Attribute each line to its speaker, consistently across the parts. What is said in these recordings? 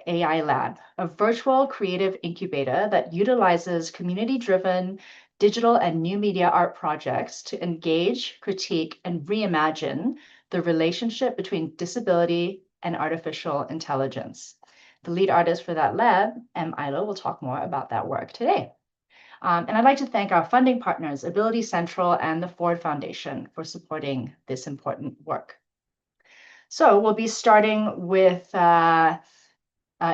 Speaker 1: AI Lab, a virtual creative incubator that utilizes community-driven digital and new media art projects to engage, critique, and reimagine the relationship between disability and artificial intelligence. The lead artist for that lab, M Eilo, will talk more about that work today. And I'd like to thank our funding partners, Ability Central and the Ford Foundation, for supporting this important work. So we'll be starting with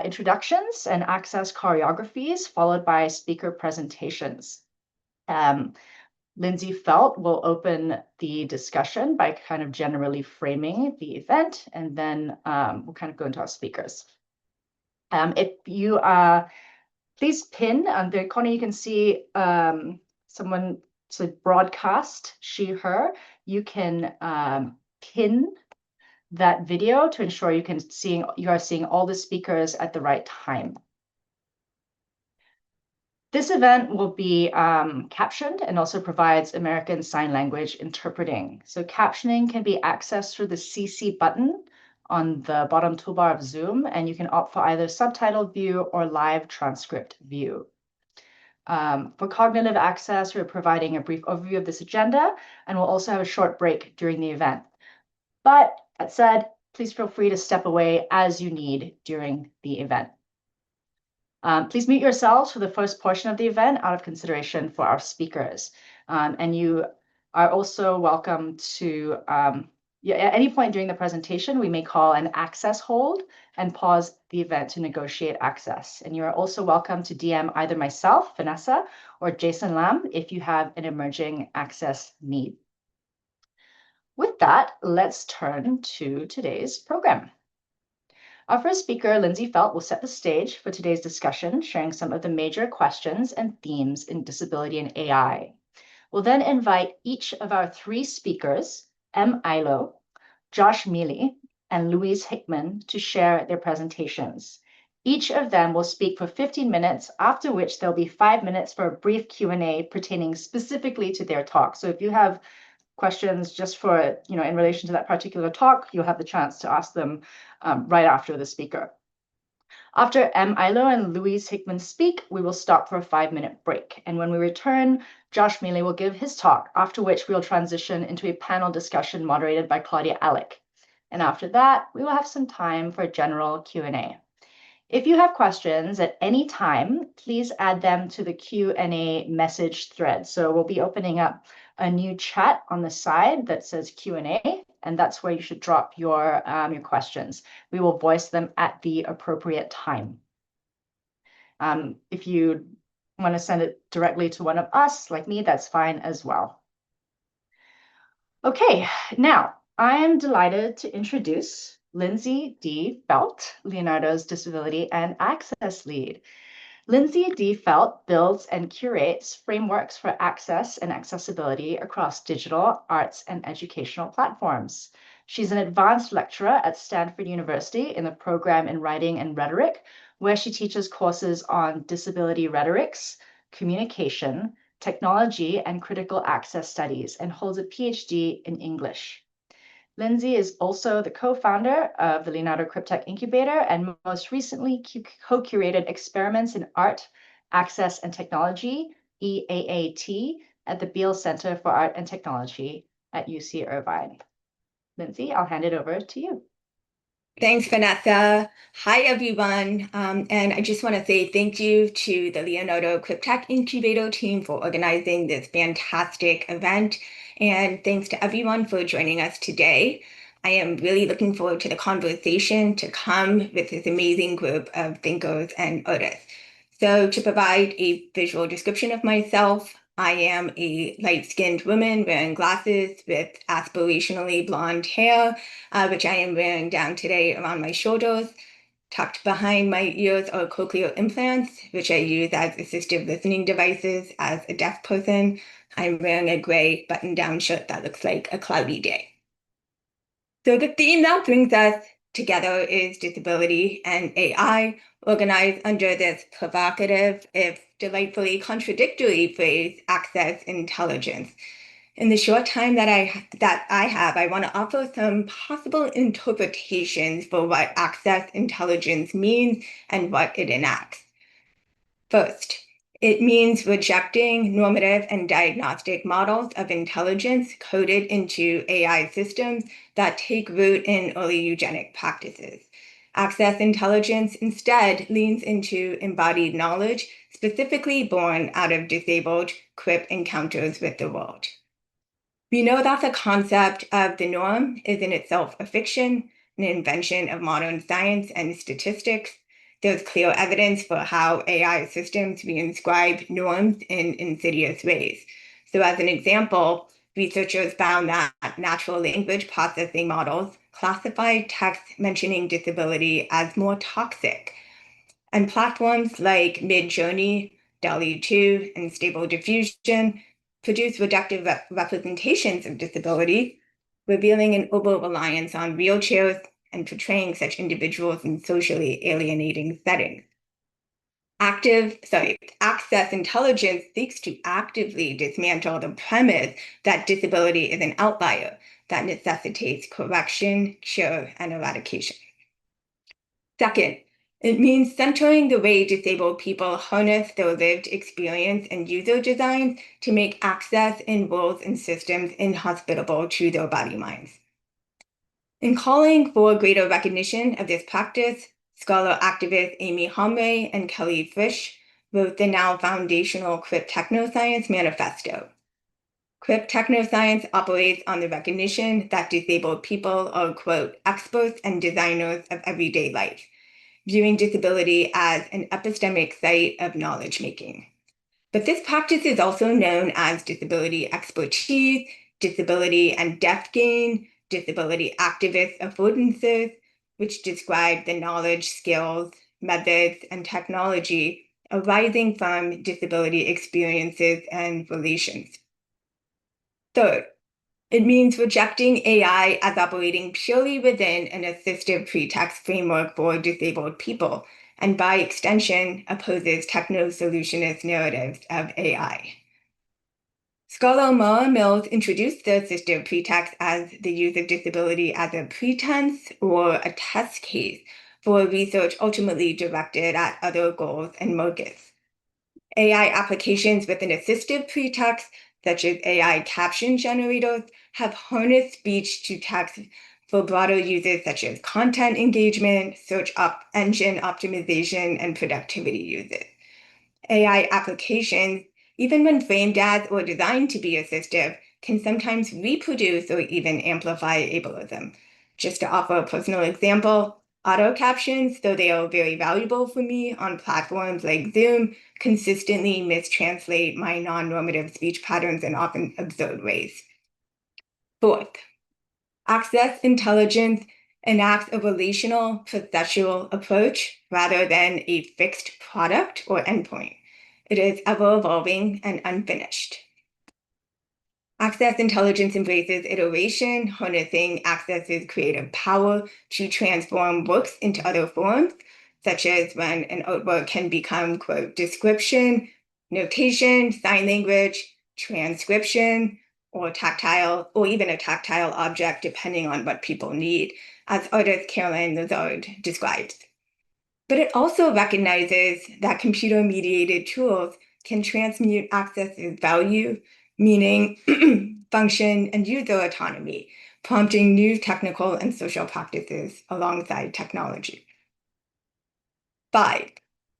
Speaker 1: introductions and access choreographies, followed by speaker presentations. Lindsey Felt will open the discussion by kind of generally framing the event, and then we'll kind of go into our speakers. If you please pin on the corner, you can see someone, so broadcast, she, her. You can pin that video to ensure you are seeing all the speakers at the right time. This event will be captioned and also provides American Sign Language interpreting. So captioning can be accessed through the CC button on the bottom toolbar of Zoom, and you can opt for either subtitled view or live transcript view. For cognitive access, we're providing a brief overview of this agenda, and we'll also have a short break during the event. But that said, please feel free to step away as you need during the event. Please mute yourselves for the first portion of the event out of consideration for our speakers. And you are also welcome to, at any point during the presentation, we may call an access hold and pause the event to negotiate access. And you are also welcome to DM either myself, Vanessa, or Jason Lam if you have an emerging access need. With that, let's turn to today's program. Our first speaker, Lindsey Felt, will set the stage for today's discussion, sharing some of the major questions and themes in disability and AI. We'll then invite each of our three speakers, M Eilo, Josh Miele, and Louise Hickman, to share their presentations. Each of them will speak for 15 minutes, after which there'll be 5 minutes for a brief Q&A pertaining specifically to their talk. So if you have questions just for, in relation to that particular talk, you'll have the chance to ask them right after the speaker. After M Eilo and Louise Hickman speak, we will stop for a 5-minute break. And when we return, Josh Miele will give his talk, after which we'll transition into a panel discussion moderated by Claudia Alick. And after that, we will have some time for a general Q&A. If you have questions at any time, please add them to the Q&A message thread. So we'll be opening up a new chat on the side that says Q&A, and that's where you should drop your questions. We will voice them at the appropriate time. If you want to send it directly to one of us, like me, that's fine as well. Okay, now I am delighted to introduce Lindsey D. Felt, Leonardo's Disability and Access Lead. Lindsey D. Felt builds and curates frameworks for access and accessibility across digital, arts, and educational platforms. She's an advanced lecturer at Stanford University in the program in Writing and Rhetoric, where she teaches courses on disability rhetorics, communication, technology, and critical access studies, and holds a PhD in English. Lindsey is also the co-founder of the Leonardo CripTech Incubator and most recently co-curated Experiments in Art, Access and Technology, EAAT, at the Miele Center for Art and Technology at UC Irvine. Lindsey, I'll hand it over to you.
Speaker 2: Thanks, Vanessa. Hi, everyone. And I just want to say thank you to the Leonardo CripTech Incubator team for organizing this fantastic event. And thanks to everyone for joining us today. I am really looking forward to the conversation to come with this amazing group of thinkers and artists. So to provide a visual description of myself, I am a light-skinned woman wearing glasses with aspirationally blonde hair, which I am wearing down today around my shoulders. Tucked behind my ears are cochlear implants, which I use as assistive listening devices as a deaf person. I'm wearing a gray button-down shirt that looks like a cloudy day. So the theme that brings us together is disability and AI, organized under this provocative, if delightfully contradictory phrase, access intelligence. In the short time that I have, I want to offer some possible interpretations for what access intelligence means and what it enacts. First, it means rejecting normative and diagnostic models of intelligence coded into AI systems that take root in early eugenic practices. Access intelligence instead leans into embodied knowledge, specifically born out of disabled CRIP encounters with the world. We know that the concept of the norm is in itself a fiction, an invention of modern science and statistics. There's clear evidence for how AI systems reinscribe norms in insidious ways. So as an example, researchers found that natural language processing models classify text mentioning disability as more toxic. And platforms like Midjourney, DALL-E 2, and Stable Diffusion produce reductive representations of disability, revealing an over-reliance on wheelchairs and portraying such individuals in socially alienating settings. Access intelligence seeks to actively dismantle the premise that disability is an outlier that necessitates correction, cure, and eradication. Second, it means centering the way disabled people harness their lived experience and user design to make access in roles and systems inhospitable to their body minds. In calling for greater recognition of this practice, scholar activists Amy Homre and Kelly Fish wrote the now foundational CRIP Technoscience Manifesto. CRIP Technoscience operates on the recognition that disabled people are, quote, experts and designers of everyday life, viewing disability as an epistemic site of knowledge making. But this practice is also known as disability expertise, disability and depth gain, disability activist affordances, which describe the knowledge, skills, methods, and technology arising from disability experiences and relations. Third, it means rejecting AI as operating purely within an assistive pretext framework for disabled people, and by extension, opposes techno-solutionist narratives of AI. Scholar Mara Mills introduced the assistive pretext as the use of disability as a pretense or a test case for research ultimately directed at other goals and markets. AI applications with an assistive pretext, such as AI caption generators, have harnessed speech to text for broader uses such as content engagement, search engine optimization, and productivity uses. AI applications, even when framed as or designed to be assistive, can sometimes reproduce or even amplify ableism. Just to offer a personal example, auto captions, though they are very valuable for me on platforms like Zoom, consistently mistranslate my non-normative speech patterns in often absurd ways. Fourth, access intelligence enacts a relational, processual approach rather than a fixed product or endpoint. It is ever-evolving and unfinished. Access intelligence embraces iteration, harnessing access's creative power to transform works into other forms, such as when an artwork can become, quote, description, notation, sign language, transcription, or tactile, or even a tactile object, depending on what people need, as artist Caroline Lazard describes. But it also recognizes that computer-mediated tools can transmute access's value, meaning, function, and user autonomy, prompting new technical and social practices alongside technology. 5,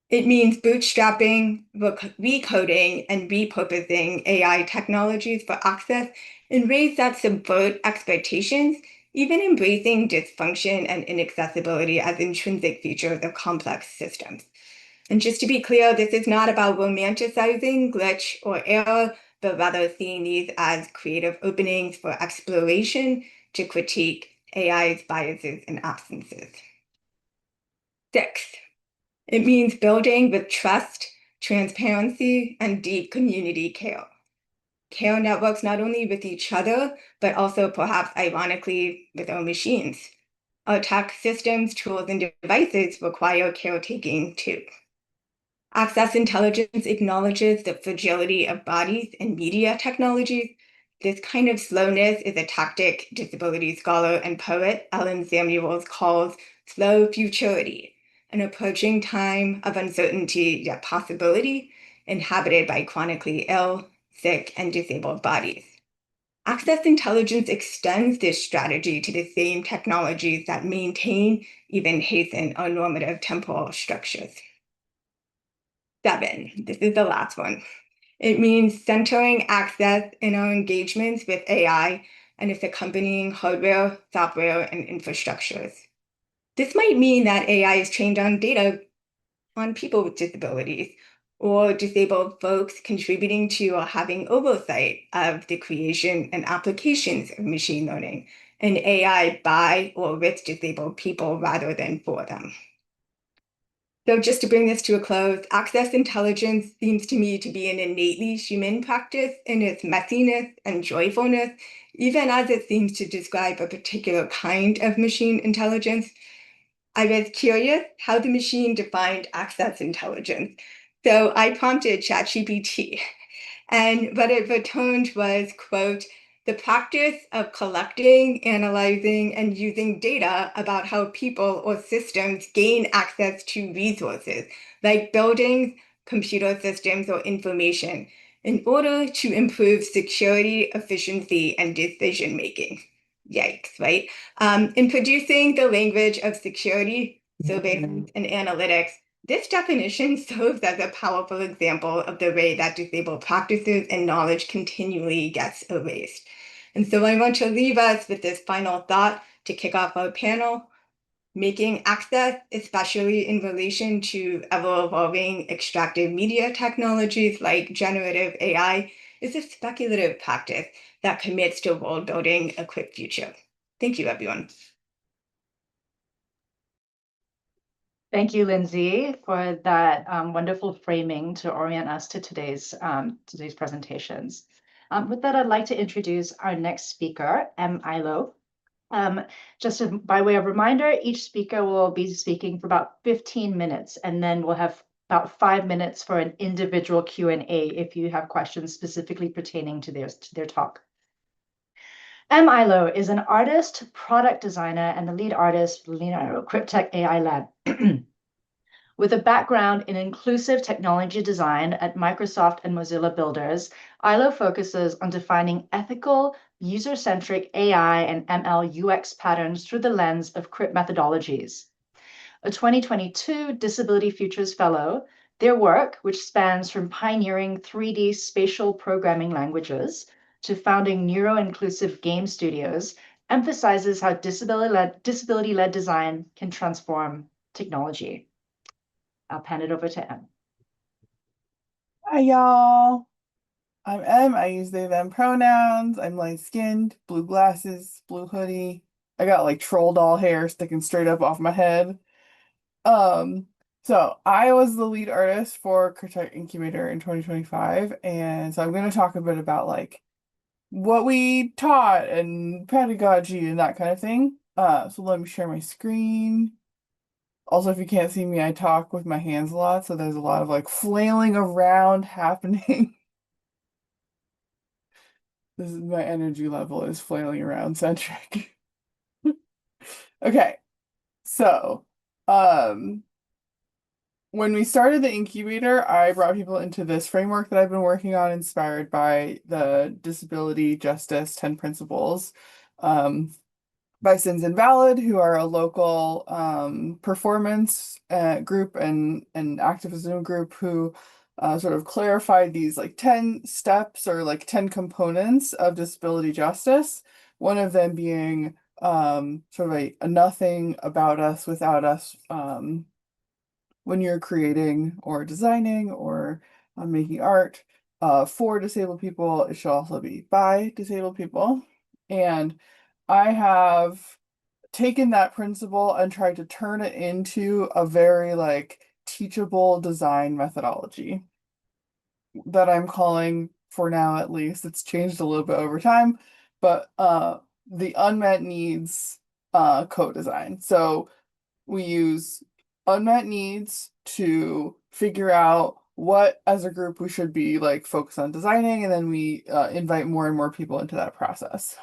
Speaker 2: it means bootstrapping, recoding, and repurposing AI technologies for access in ways that subvert expectations, even embracing dysfunction and inaccessibility as intrinsic features of complex systems. And just to be clear, this is not about romanticizing glitch or error, but rather seeing these as creative openings for exploration to critique AI's biases and absences. 6, it means building with trust, transparency, and deep community care. Care networks not only with each other, but also perhaps ironically with our machines. Our tech systems, tools, and devices require caretaking too. Access intelligence acknowledges the fragility of bodies and media technologies, This kind of slowness is a tactic disability scholar and poet Ellen Samuels calls slow futurity, an approaching time of uncertainty yet possibility, inhabited by chronically ill, sick, and disabled bodies. Access intelligence extends this strategy to the same technologies that maintain, even hasten, our normative temporal structures. 7, this is the last one. It means centering access in our engagements with AI and its accompanying hardware, software, and infrastructures. This might mean that AI is trained on data on people with disabilities or disabled folks contributing to or having oversight of the creation and applications of machine learning and AI by or with disabled people rather than for them. So just to bring this to a close, access intelligence seems to me to be an innately human practice in its messiness and joyfulness, even as it seems to describe a particular kind of machine intelligence. I was curious how the machine defined access intelligence. So I prompted ChatGPT, and what it returned was, quote, the practice of collecting, analyzing, and using data about how people or systems gain access to resources, like buildings, computer systems, or information, in order to improve security, efficiency, and decision making. Yikes, right? In producing the language of security, surveillance, and analytics, this definition serves as a powerful example of the way that disabled practices and knowledge continually gets erased. And so I want to leave us with this final thought to kick off our panel. Making access, especially in relation to ever-evolving extractive media technologies like generative AI, is a speculative practice that commits to world-building a quick future. Thank you, everyone.
Speaker 1: Thank you, Lindsey, for that wonderful framing to orient us to today's presentations. With that, I'd like to introduce our next speaker, M Eilo. By way of reminder, each speaker will be speaking for about 15 minutes, and then we'll have about 5 minutes for an individual Q&A if you have questions specifically pertaining to their talk. M Eilo is an artist, product designer, and the lead artist for Leonardo CripTech AI Lab. With a background in inclusive technology design at Microsoft and Mozilla Builders, Eilo focuses on defining ethical, user-centric AI and ML UX patterns through the lens of CRIP methodologies. A 2022 Disability Futures Fellow, their work, which spans from pioneering 3D spatial programming languages to founding neuro-inclusive game studios, emphasizes how disability-led design can transform technology. I'll pan it over to Em.
Speaker 3: Hi, y'all. I'm Em. I use they, them pronouns. I'm light-skinned, blue glasses, blue hoodie. I got like troll doll hair sticking straight up off my head. So I was the lead artist for CripTech Incubator in 2025, and so I'm going to talk a bit about like what we taught and pedagogy and that kind of thing. So let me share my screen. Also, if you can't see me, I talk with my hands a lot, so there's a lot of like flailing around happening. This is my energy level is flailing around centric. Okay, so when we started the incubator, I brought people into this framework that I've been working on, inspired by the Disability Justice 10 Principles by Sins Invalid, who are a local performance group and activism group who sort of clarified these like 10 steps or like 10 components of disability justice. One of them being sort of a nothing about us without us when you're creating or designing or making art. For disabled people, it should also be by disabled people. And I have taken that principle and tried to turn it into a very like teachable design methodology that I'm calling, for now at least, it's changed a little bit over time, but the unmet needs co-design. So we use unmet needs to figure out what as a group we should be like focused on designing, and then we invite more and more people into that process.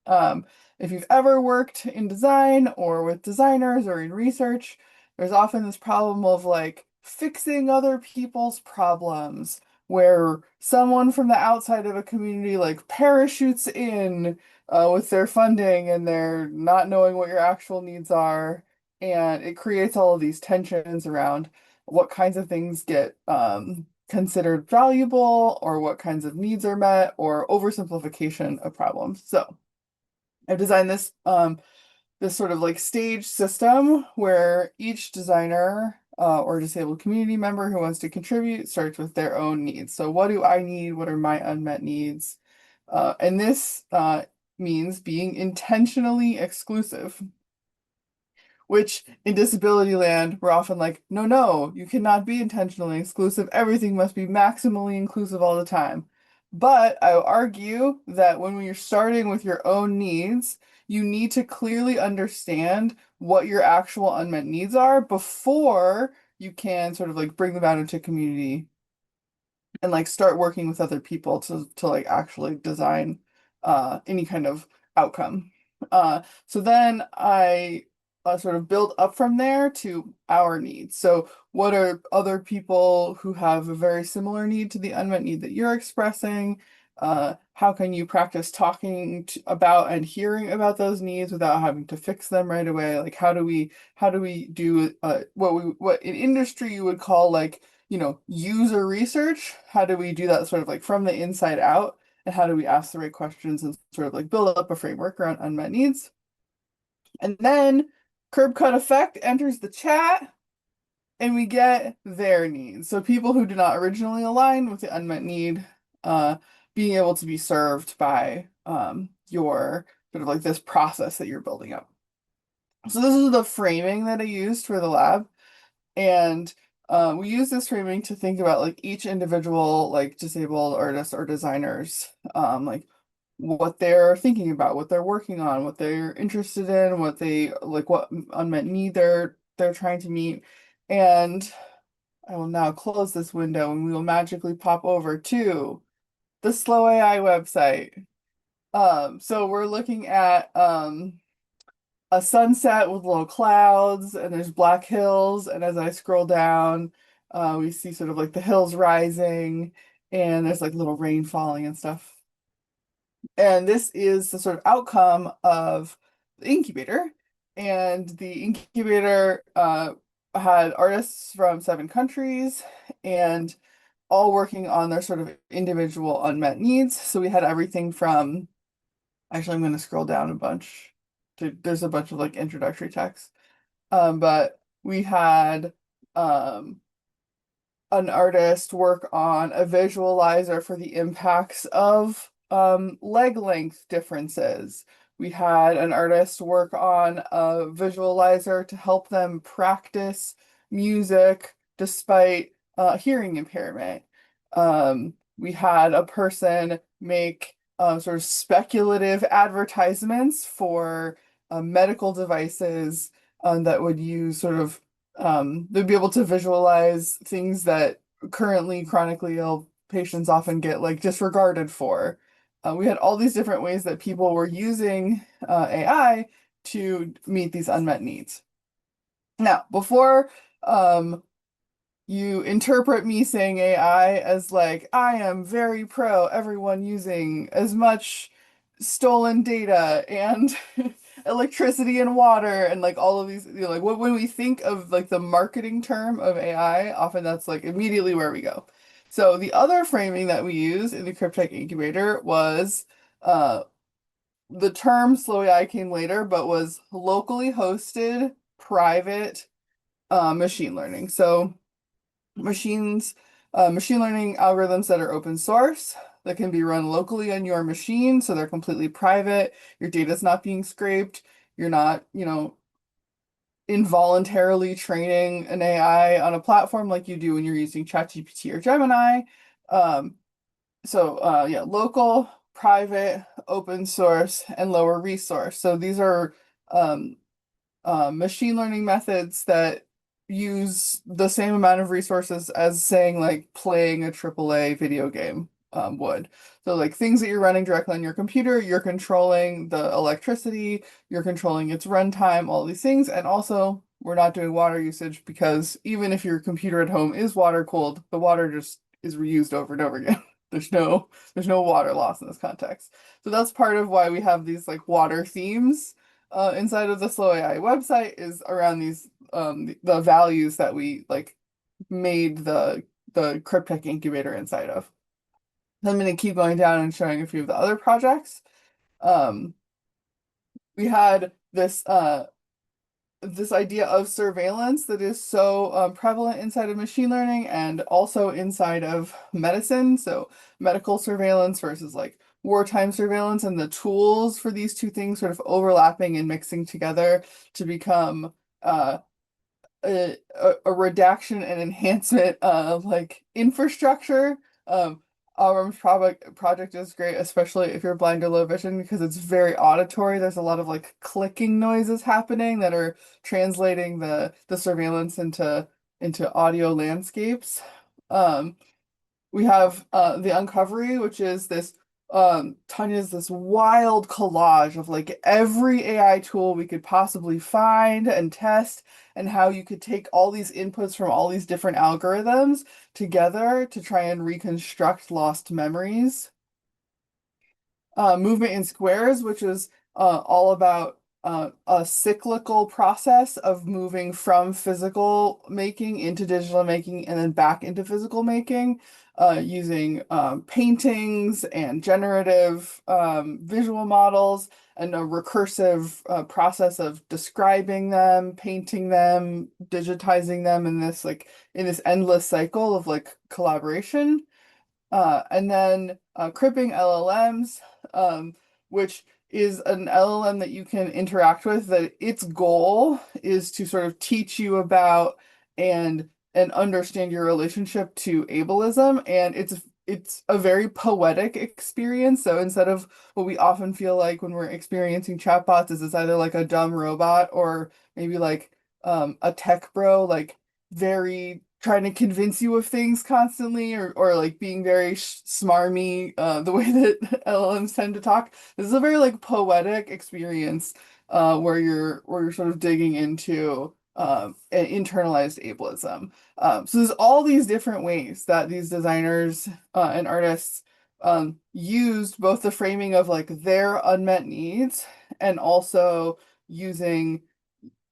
Speaker 3: If you've ever worked in design or with designers or in research, there's often this problem of like fixing other people's problems, where someone from the outside of a community like parachutes in with their funding and they're not knowing what your actual needs are. And it creates all of these tensions around what kinds of things get considered valuable or what kinds of needs are met or oversimplification of problems. So I've designed this sort of like stage system where each designer or disabled community member who wants to contribute starts with their own needs. So what do I need? What are my unmet needs? And this means being intentionally exclusive, which in disability land, we're often like, no, no, you cannot be intentionally exclusive. Everything must be maximally inclusive all the time. But I would argue that when you're starting with your own needs, you need to clearly understand what your actual unmet needs are before you can sort of like bring them out into community and like start working with other people to like actually design any kind of outcome. So then I sort of build up from there to our needs. So what are other people who have a very similar need to the unmet need that you're expressing? How can you practice talking about and hearing about those needs without having to fix them right away? Like how do we do what in industry you would call like, you know, user research? How do we do that sort of like from the inside out? And how do we ask the right questions and sort of like build up a framework around unmet needs? And then curb cut effect enters the chat and we get their needs. So people who do not originally align with the unmet need being able to be served by your sort of like this process that you're building up. So this is the framing that I used for the lab. And we use this framing to think about like each individual like disabled artist or designers, like what they're thinking about, what they're working on, what they're interested in, what they like, what unmet need they're trying to meet. And I will now close this window and we will magically pop over to the Slow AI website. So we're looking at a sunset with little clouds and there's black hills. And as I scroll down, we see sort of like the hills rising and there's like little rain falling and stuff. And this is the sort of outcome of the incubator. And the incubator had artists from 7 countries and all working on their sort of individual unmet needs. So we had everything from, actually, I'm going to scroll down a bunch. There's a bunch of like introductory text. But we had an artist work on a visualizer for the impacts of leg length differences. We had an artist work on a visualizer to help them practice music despite hearing impairment. We had a person make sort of speculative advertisements for medical devices that would use sort of they'd be able to visualize things that currently chronically ill patients often get like disregarded for. We had all these different ways that people were using AI to meet these unmet needs. Now, before you interpret me saying AI as like, I am very pro everyone using as much stolen data and electricity and water and like all of these, you know, like when we think of like the marketing term of AI, often that's like immediately where we go. So the other framing that we use in the CripTech incubator was the term slow AI came later, but was locally hosted private machine learning. So machine learning algorithms that are open source that can be run locally on your machine, so they're completely private. Your data is not being scraped. You're not, you know, involuntarily training an AI on a platform like you do when you're using ChatGPT or Gemini. Yeah, local, private, open source, and lower resource. So these are machine learning methods that use the same amount of resources as saying like playing a AAA video game would. So like things that you're running directly on your computer, you're controlling the electricity, you're controlling its runtime, all these things. And also we're not doing water usage because even if your computer at home is water cooled, the water just is reused over and over again. There's no water loss in this context. So that's part of why we have these like water themes inside of the Slow AI website is around these the values that we like made the CripTech incubator inside of. I'm going to keep going down and showing a few of the other projects. Um, we had this idea of surveillance that is so prevalent inside of machine learning and also inside of medicine. So medical surveillance versus like wartime surveillance and the tools for these two things sort of overlapping and mixing together to become a redaction and enhancement of like infrastructure. Our project is great, especially if you're blind or low vision, because it's very auditory. There's a lot of like clicking noises happening that are translating the surveillance into audio landscapes. Um, we have the Uncovery, which is this Tanya's this wild collage of like every AI tool we could possibly find and test, and how you could take all these inputs from all these different algorithms together to try and reconstruct lost memories. Movement in Squares, which is all about a cyclical process of moving from physical making into digital making and then back into physical making, using paintings and generative visual models and a recursive process of describing them, painting them, digitizing them in this endless cycle of like collaboration. And then cripping LLMs, which is an LLM that you can interact with, that its goal is to sort of teach you about and understand your relationship to ableism. And it's a very poetic experience. So instead of what we often feel like when we're experiencing chatbots is it's either like a dumb robot or maybe like a tech bro, like very trying to convince you of things constantly or like being very smarmy the way that LLMs tend to talk. This is a very like poetic experience where you're sort of digging into an internalized ableism. So there's all these different ways that these designers and artists used both the framing of like their unmet needs and also using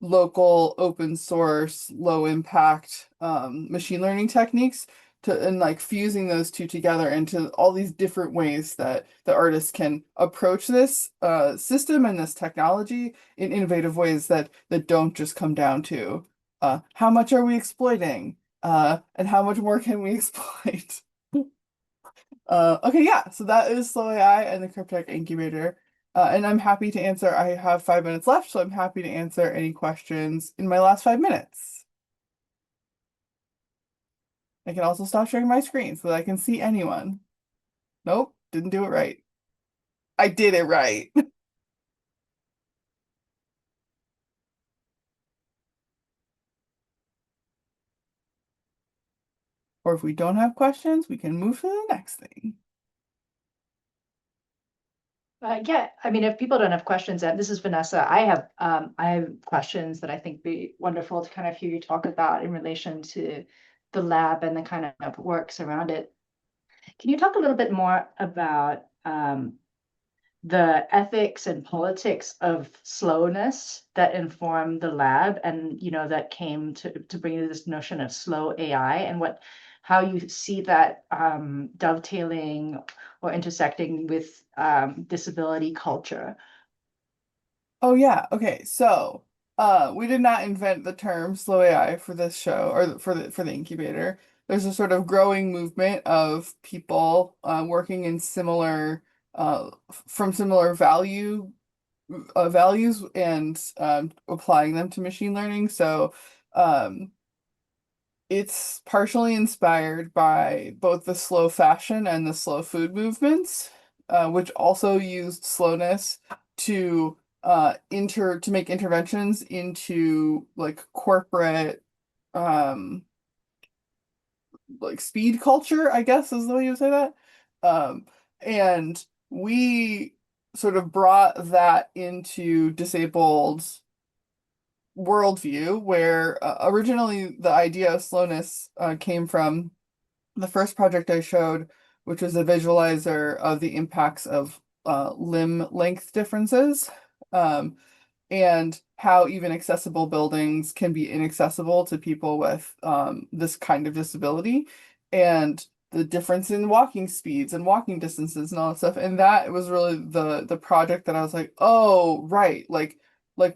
Speaker 3: local open source low impact machine learning techniques to and like fusing those two together into all these different ways that the artists can approach this system and this technology in innovative ways that don't just come down to how much are we exploiting and how much more can we exploit. Okay, yeah, so that is Slow AI and the CripTech Incubator. And I'm happy to answer. I have 5 minutes left, so I'm happy to answer any questions in my last 5 minutes. I can also stop sharing my screen so that I can see anyone. Nope, didn't do it right. I did it right. Or if we don't have questions, we can move to the next thing.
Speaker 1: Yeah, I mean, if people don't have questions, and this is Vanessa, I have questions that I think be wonderful to kind of hear you talk about in relation to the lab and the kind of works around it. Can you talk a little bit more about the ethics and politics of slowness that inform the lab and that came to bring you this notion of slow AI and how you see that dovetailing or intersecting with disability culture?
Speaker 3: Oh yeah, okay. So, we did not invent the term slow AI for this show or for the incubator. There's a sort of growing movement of people working in similar from similar values and applying them to machine learning. So, um, it's partially inspired by both the slow fashion and the slow food movements, which also used slowness to to make interventions into like corporate like speed culture, I guess is the way you would say that. And we sort of brought that into disabled worldview, where originally the idea of slowness came from the first project I showed, which was a visualizer of the impacts of limb length differences. And how even accessible buildings can be inaccessible to people with this kind of disability, and the difference in walking speeds and walking distances and all that stuff. And that was really the project that I was like, oh, right, like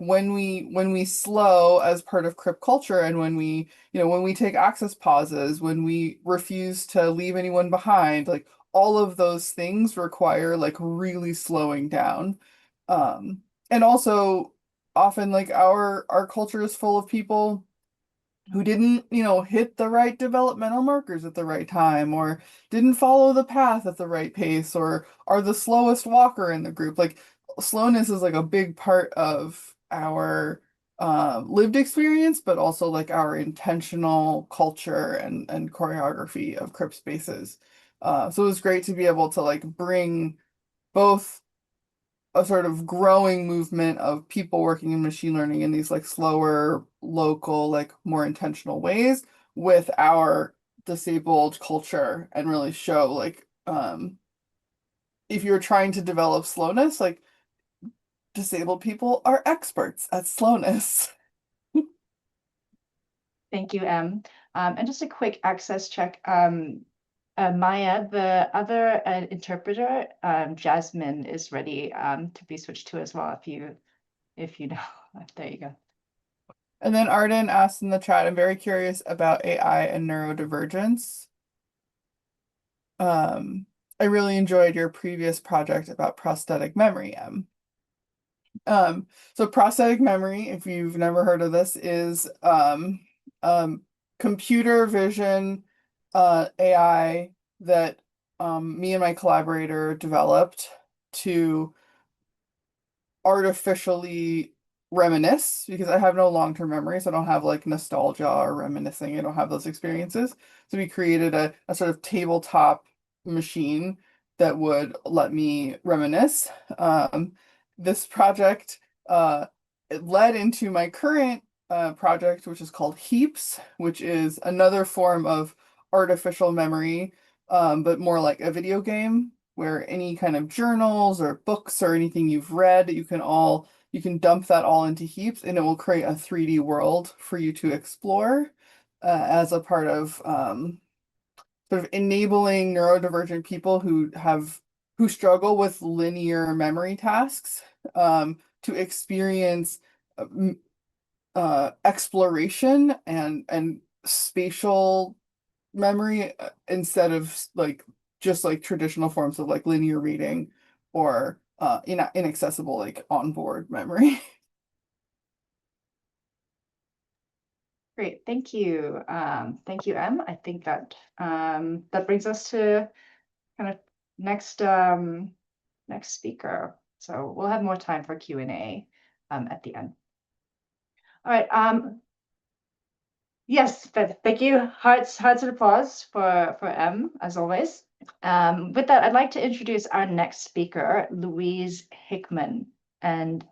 Speaker 3: when we slow as part of crip culture, and when we, when we take access pauses, when we refuse to leave anyone behind, like all of those things require like really slowing down. And also often like our culture is full of people who didn't, hit the right developmental markers at the right time, or didn't follow the path at the right pace, or are the slowest walker in the group. Like slowness is like a big part of our lived experience, but also like our intentional culture and choreography of crip spaces. So it was great to be able to like bring both a sort of growing movement of people working in machine learning in these like slower, local, like more intentional ways with our disabled culture, and really show like if you're trying to develop slowness, like disabled people are experts at slowness.
Speaker 1: Thank you, Em. And just a quick access check. Maya, the other interpreter, Jasmine, is ready to be switched to as well, if you know. There you go.
Speaker 3: And then Arden asked in the chat, I'm very curious about AI and neurodivergence. I really enjoyed your previous project about prosthetic memory, Em. So prosthetic memory, if you've never heard of this, is computer vision AI that me and my collaborator developed to artificially reminisce, because I have no long-term memory, so I don't have like nostalgia or reminiscing. I don't have those experiences. So we created a sort of tabletop machine that would let me reminisce. This project it led into my current project, which is called Heaps, which is another form of artificial memory, but more like a video game, where any kind of journals or books or anything you've read, you can dump that all into Heaps, and it will create a 3D world for you to explore as a part of sort of enabling neurodivergent people who struggle with linear memory tasks to experience exploration and spatial memory instead of like just like traditional forms of like linear reading or inaccessible like onboard memory.
Speaker 1: Great, thank you. Thank you, Em. I think that that brings us to kind of next next speaker. So we'll have more time for Q&A at the end. All right. Yes, but thank you. Hearts and applause for Em, as always. With that, I'd like to introduce our next speaker, Louise Hickman. And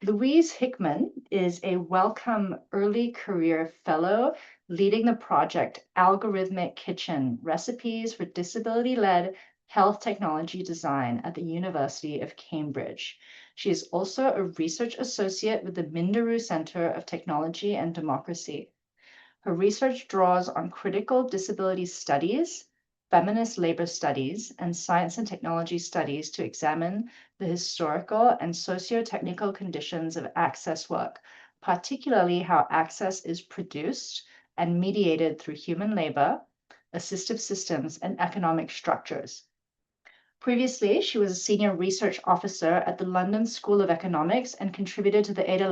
Speaker 1: Louise Hickman is a Wellcome Early Career Fellow leading the project Algorithmic Kitchen, Recipes for Disability-Led Health Technology Design at the University of Cambridge. She is also a research associate with the Minderoo Center of Technology and Democracy. Her research draws on critical disability studies, feminist labor studies, and science and technology studies to examine the historical and socio-technical conditions of access work, particularly how access is produced and mediated through human labor, assistive systems, and economic structures. Previously, she was a senior research officer at the London School of Economics and contributed to the Ada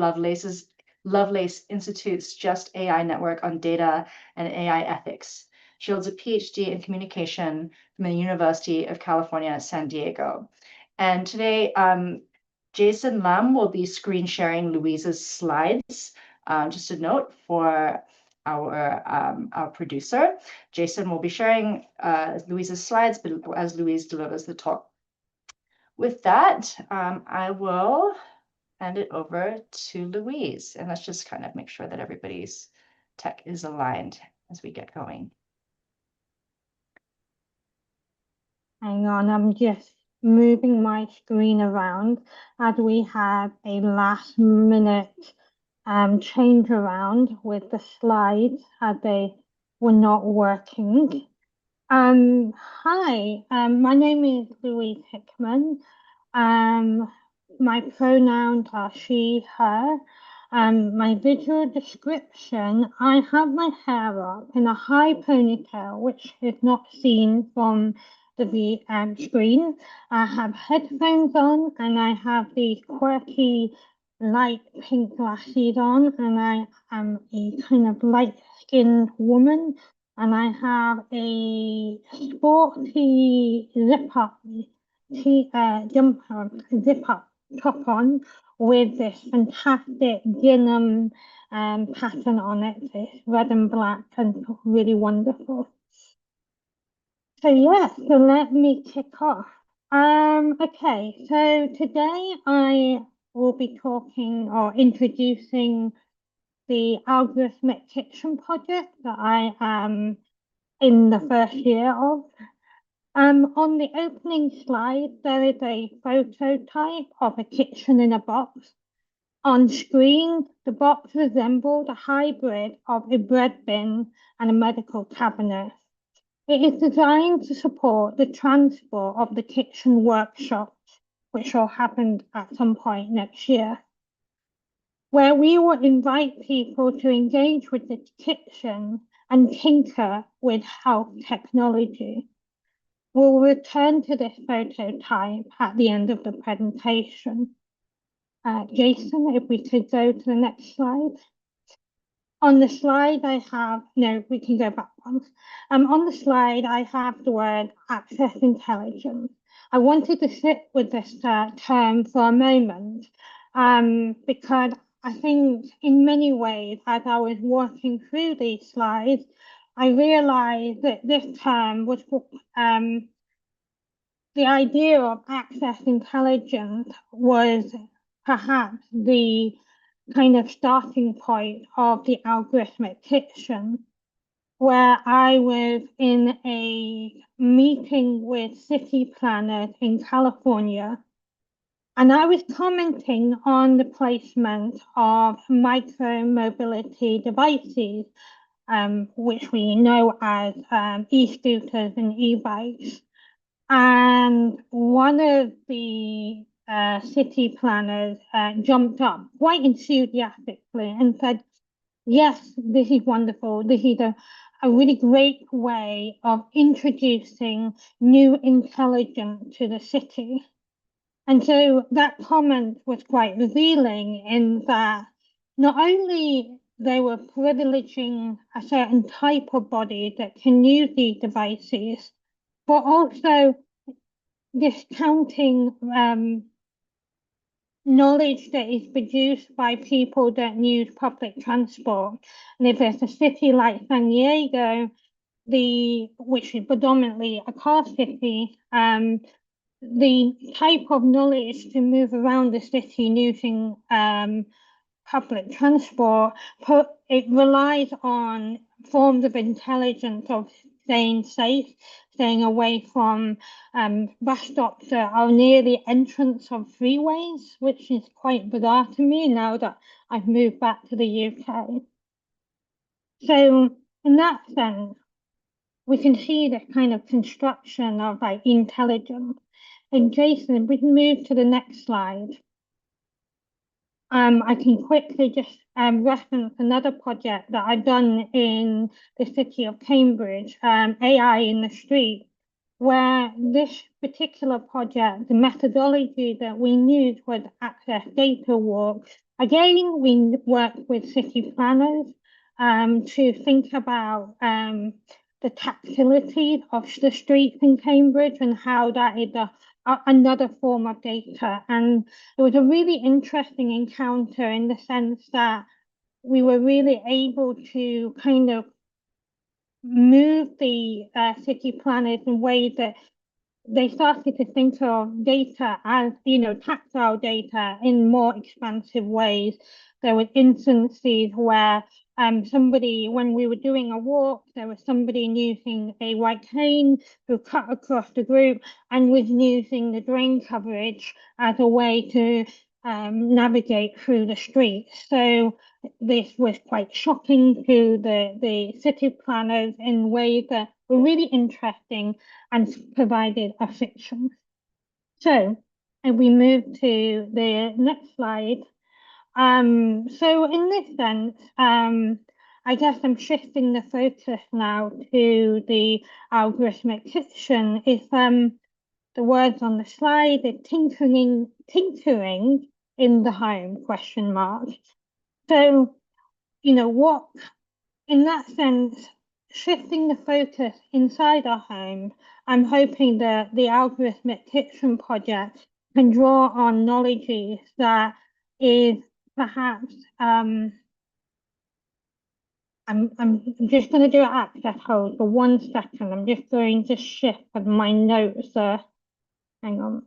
Speaker 1: Lovelace Institute's Just AI Network on Data and AI Ethics. She holds a PhD in communication from the University of California, San Diego. And today, Jason Lam will be screen sharing Louise's slides. Just a note for our producer. Jason will be sharing Louise's slides as Louise delivers the talk. With that, I will hand it over to Louise, and let's just kind of make sure that everybody's tech is aligned as we get going.
Speaker 4: Hang on, I'm just moving my screen around as we have a last minute change around with the slides as they were not working. Hi, my name is Louise Hickman. My pronouns are she, her. My visual description, I have my hair up in a high ponytail, which is not seen from the screen. I have headphones on and I have these quirky light pink glasses on, and I am a kind of light-skinned woman, and I have a sporty zip-up jumper, zip-up top on with this fantastic denim pattern on it. It's red and black and really wonderful. So yeah, so let me kick off. Okay, so today I will be talking or introducing the algorithmic kitchen project that I am in the first year of. On the opening slide, there is a prototype of a kitchen in a box. On screen, the box resembled a hybrid of a bread bin and a medical cabinet. It is designed to support the transport of the kitchen workshops, which will happen at some point next year, where we will invite people to engage with the kitchen and tinker with health technology. We'll return to this prototype at the end of the presentation. Jason, if we could go to the next slide. On the slide I have, no, we can go back one. On the slide I have the word access intelligence. I wanted to sit with this term for a moment because I think in many ways, as I was working through these slides, I realized that this term was the idea of access intelligence was perhaps the kind of starting point of the algorithmic kitchen, where I was in a meeting with city planners in California, and I was commenting on the placement of micro-mobility devices, which we know as e-scooters and e-bikes. And one of the city planners jumped up quite enthusiastically and said, yes, this is wonderful. This is a really great way of introducing new intelligence to the city. And so that comment was quite revealing in that not only they were privileging a certain type of body that can use these devices, but also discounting knowledge that is produced by people that use public transport. And if there's a city like San Diego, which is predominantly a car city, the type of knowledge to move around the city using public transport, it relies on forms of intelligence of staying safe, staying away from bus stops that are near the entrance of freeways, which is quite bizarre to me now that I've moved back to the UK. So in that sense, we can see the kind of construction of like intelligence. And Jason, we can move to the next slide. I can quickly just reference another project that I've done in the city of Cambridge, AI in the Street, where this particular project, the methodology that we used was access data walk. Again, we worked with city planners to think about the tactility of the streets in Cambridge and how that is another form of data. And it was a really interesting encounter in the sense that we were really able to kind of move the city planners in ways that they started to think of data as, tactile data in more expansive ways. There were instances where somebody, when we were doing a walk, there was somebody using a white cane who cut across the group and was using the drain coverage as a way to navigate through the street. So this was quite shocking to the city planners in ways that were really interesting and provided a fiction. So, and we move to the next slide. So in this sense, I guess I'm shifting the focus now to the algorithmic kitchen. If the words on the slide are tinkering in the home, question mark. So, what, in that sense, shifting the focus inside our home, I'm hoping that the algorithmic kitchen project can draw on knowledge that is perhaps, I'm just going to do an access hold for 1 second. I'm just going to shift my notes. Hang on.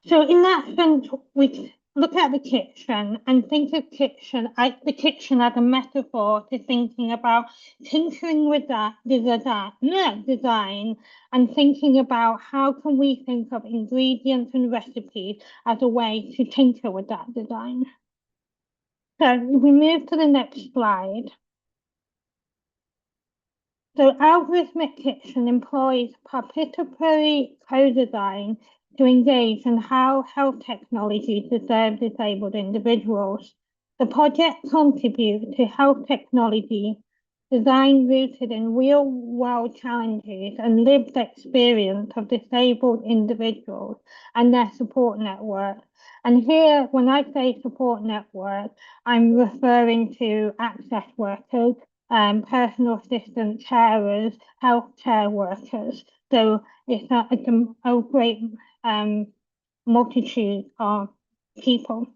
Speaker 4: So in that sense, we look at the kitchen and think of the kitchen as a metaphor to thinking about tinkering with that design and thinking about how can we think of ingredients and recipes as a way to tinker with that design. So if we move to the next slide. So algorithmic kitchen employs participatory co-design to engage in how health technology serves disabled individuals. The project contributes to health technology design rooted in real-world challenges and lived experience of disabled individuals and their support network. And here, when I say support network, I'm referring to access workers, personal assistant carers, healthcare workers. So it's a great multitude of people.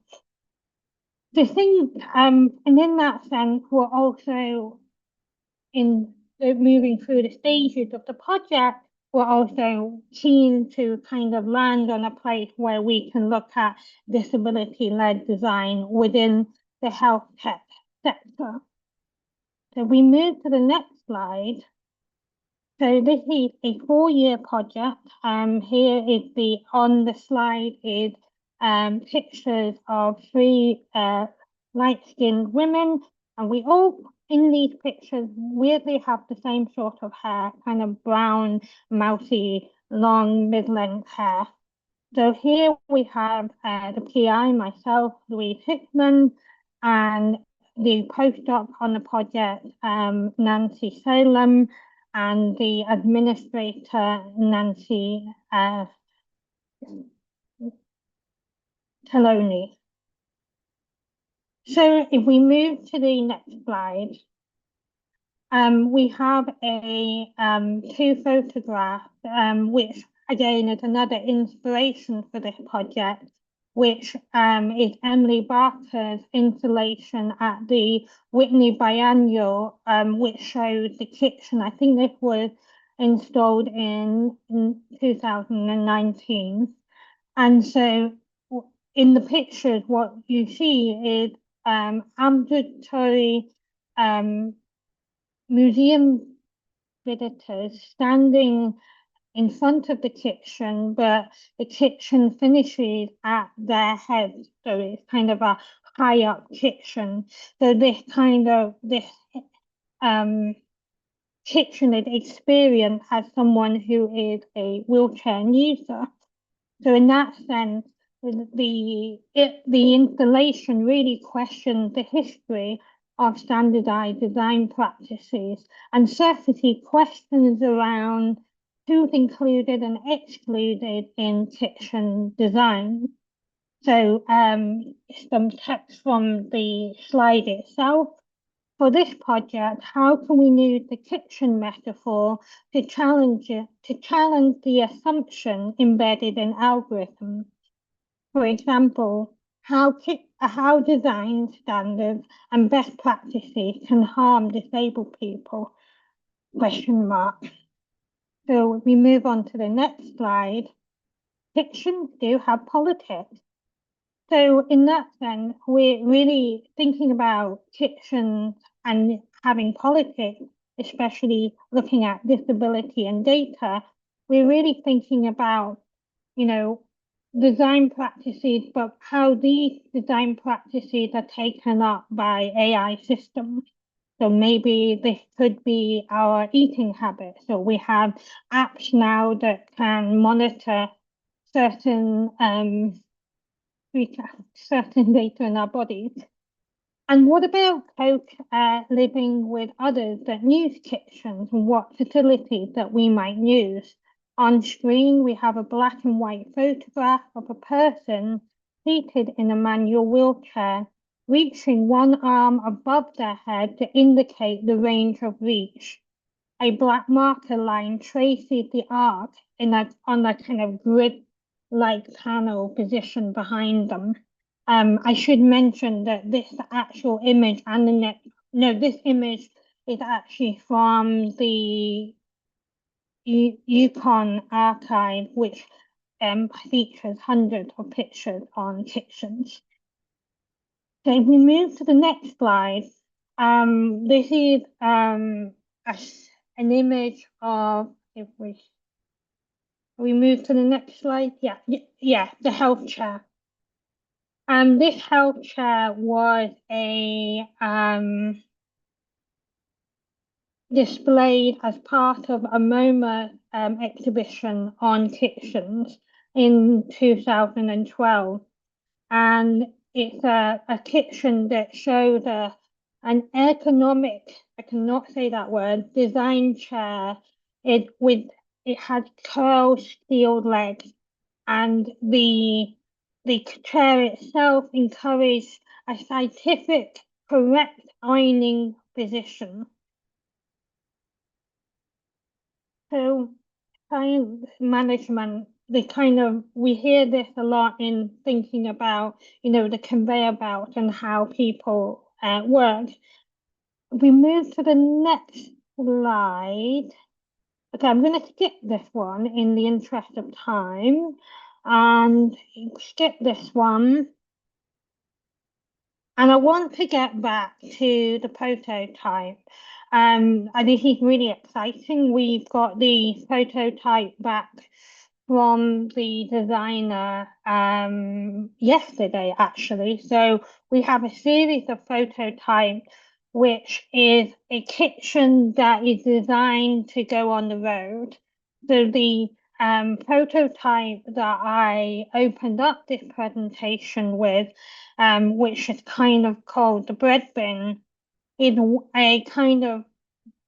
Speaker 4: The thing, and in that sense, we're also moving through the stages of the project, we're also keen to kind of land on a place where we can look at disability-led design within the health tech sector. So we move to the next slide. So this is a 4-year project. Here is on the slide is pictures of 3 light-skinned women, and we all in these pictures weirdly have the same sort of hair, kind of brown, mousy, long, mid-length hair. So here we have the PI, myself, Louise Hickman, and the postdoc on the project, Nancy Salem, and the administrator, Nancy Taloni. So if we move to the next slide, we have 2 photographs, which again is another inspiration for this project, which is Emily Barker's installation at the Whitney Biennial, which shows the kitchen. I think this was installed in 2019. And so in the pictures, what you see is ambulatory museum visitors standing in front of the kitchen, but the kitchen finishes at their head. So it's kind of a high up kitchen. So this kitchen is experienced as someone who is a wheelchair user. So in that sense, the installation really questions the history of standardized design practices and surfaces questions around who's included and excluded in kitchen design. So some text from the slide itself. for this project, how can we use the kitchen metaphor to challenge the assumption embedded in algorithms? For example, how design standards and best practices can harm disabled people? Question mark. So we move on to the next slide. Fictions do have politics. So in that sense, we're really thinking about fictions and having politics, especially looking at disability and data. We're really thinking about, you know, design practices, but how these design practices are taken up by AI systems. So maybe this could be our eating habits. So we have apps now that can monitor certain certain data in our bodies. And what about Coke living with others that use kitchens and what facilities that we might use? On screen, we have a black and white photograph of a person seated in a manual wheelchair, reaching one arm above their head to indicate the range of reach. A black marker line traces the arc on a kind of grid-like panel position behind them. I should mention that this actual image and this image is actually from the Yukon archive, which features hundreds of pictures on kitchens. So if we move to the next slide, this is an image of, if we move to the next slide, yeah, the health chair. This health chair was displayed as part of a MoMA exhibition on kitchens in 2012. And it's a kitchen that shows an ergonomic, I cannot say that word, design chair. It had curved steel legs, and the chair itself encouraged a scientific, correct ironing position. So time management, we hear this a lot in thinking about, the conveyor belt and how people work. We move to the next slide. Okay, I'm going to skip this one in the interest of time, and skip this one. And I want to get back to the prototype. I think it's really exciting. We've got the prototype back from the designer yesterday, actually. So we have a series of prototypes, which is a kitchen that is designed to go on the road. So the prototype that I opened up this presentation with, which is kind of called the bread bin, is a kind of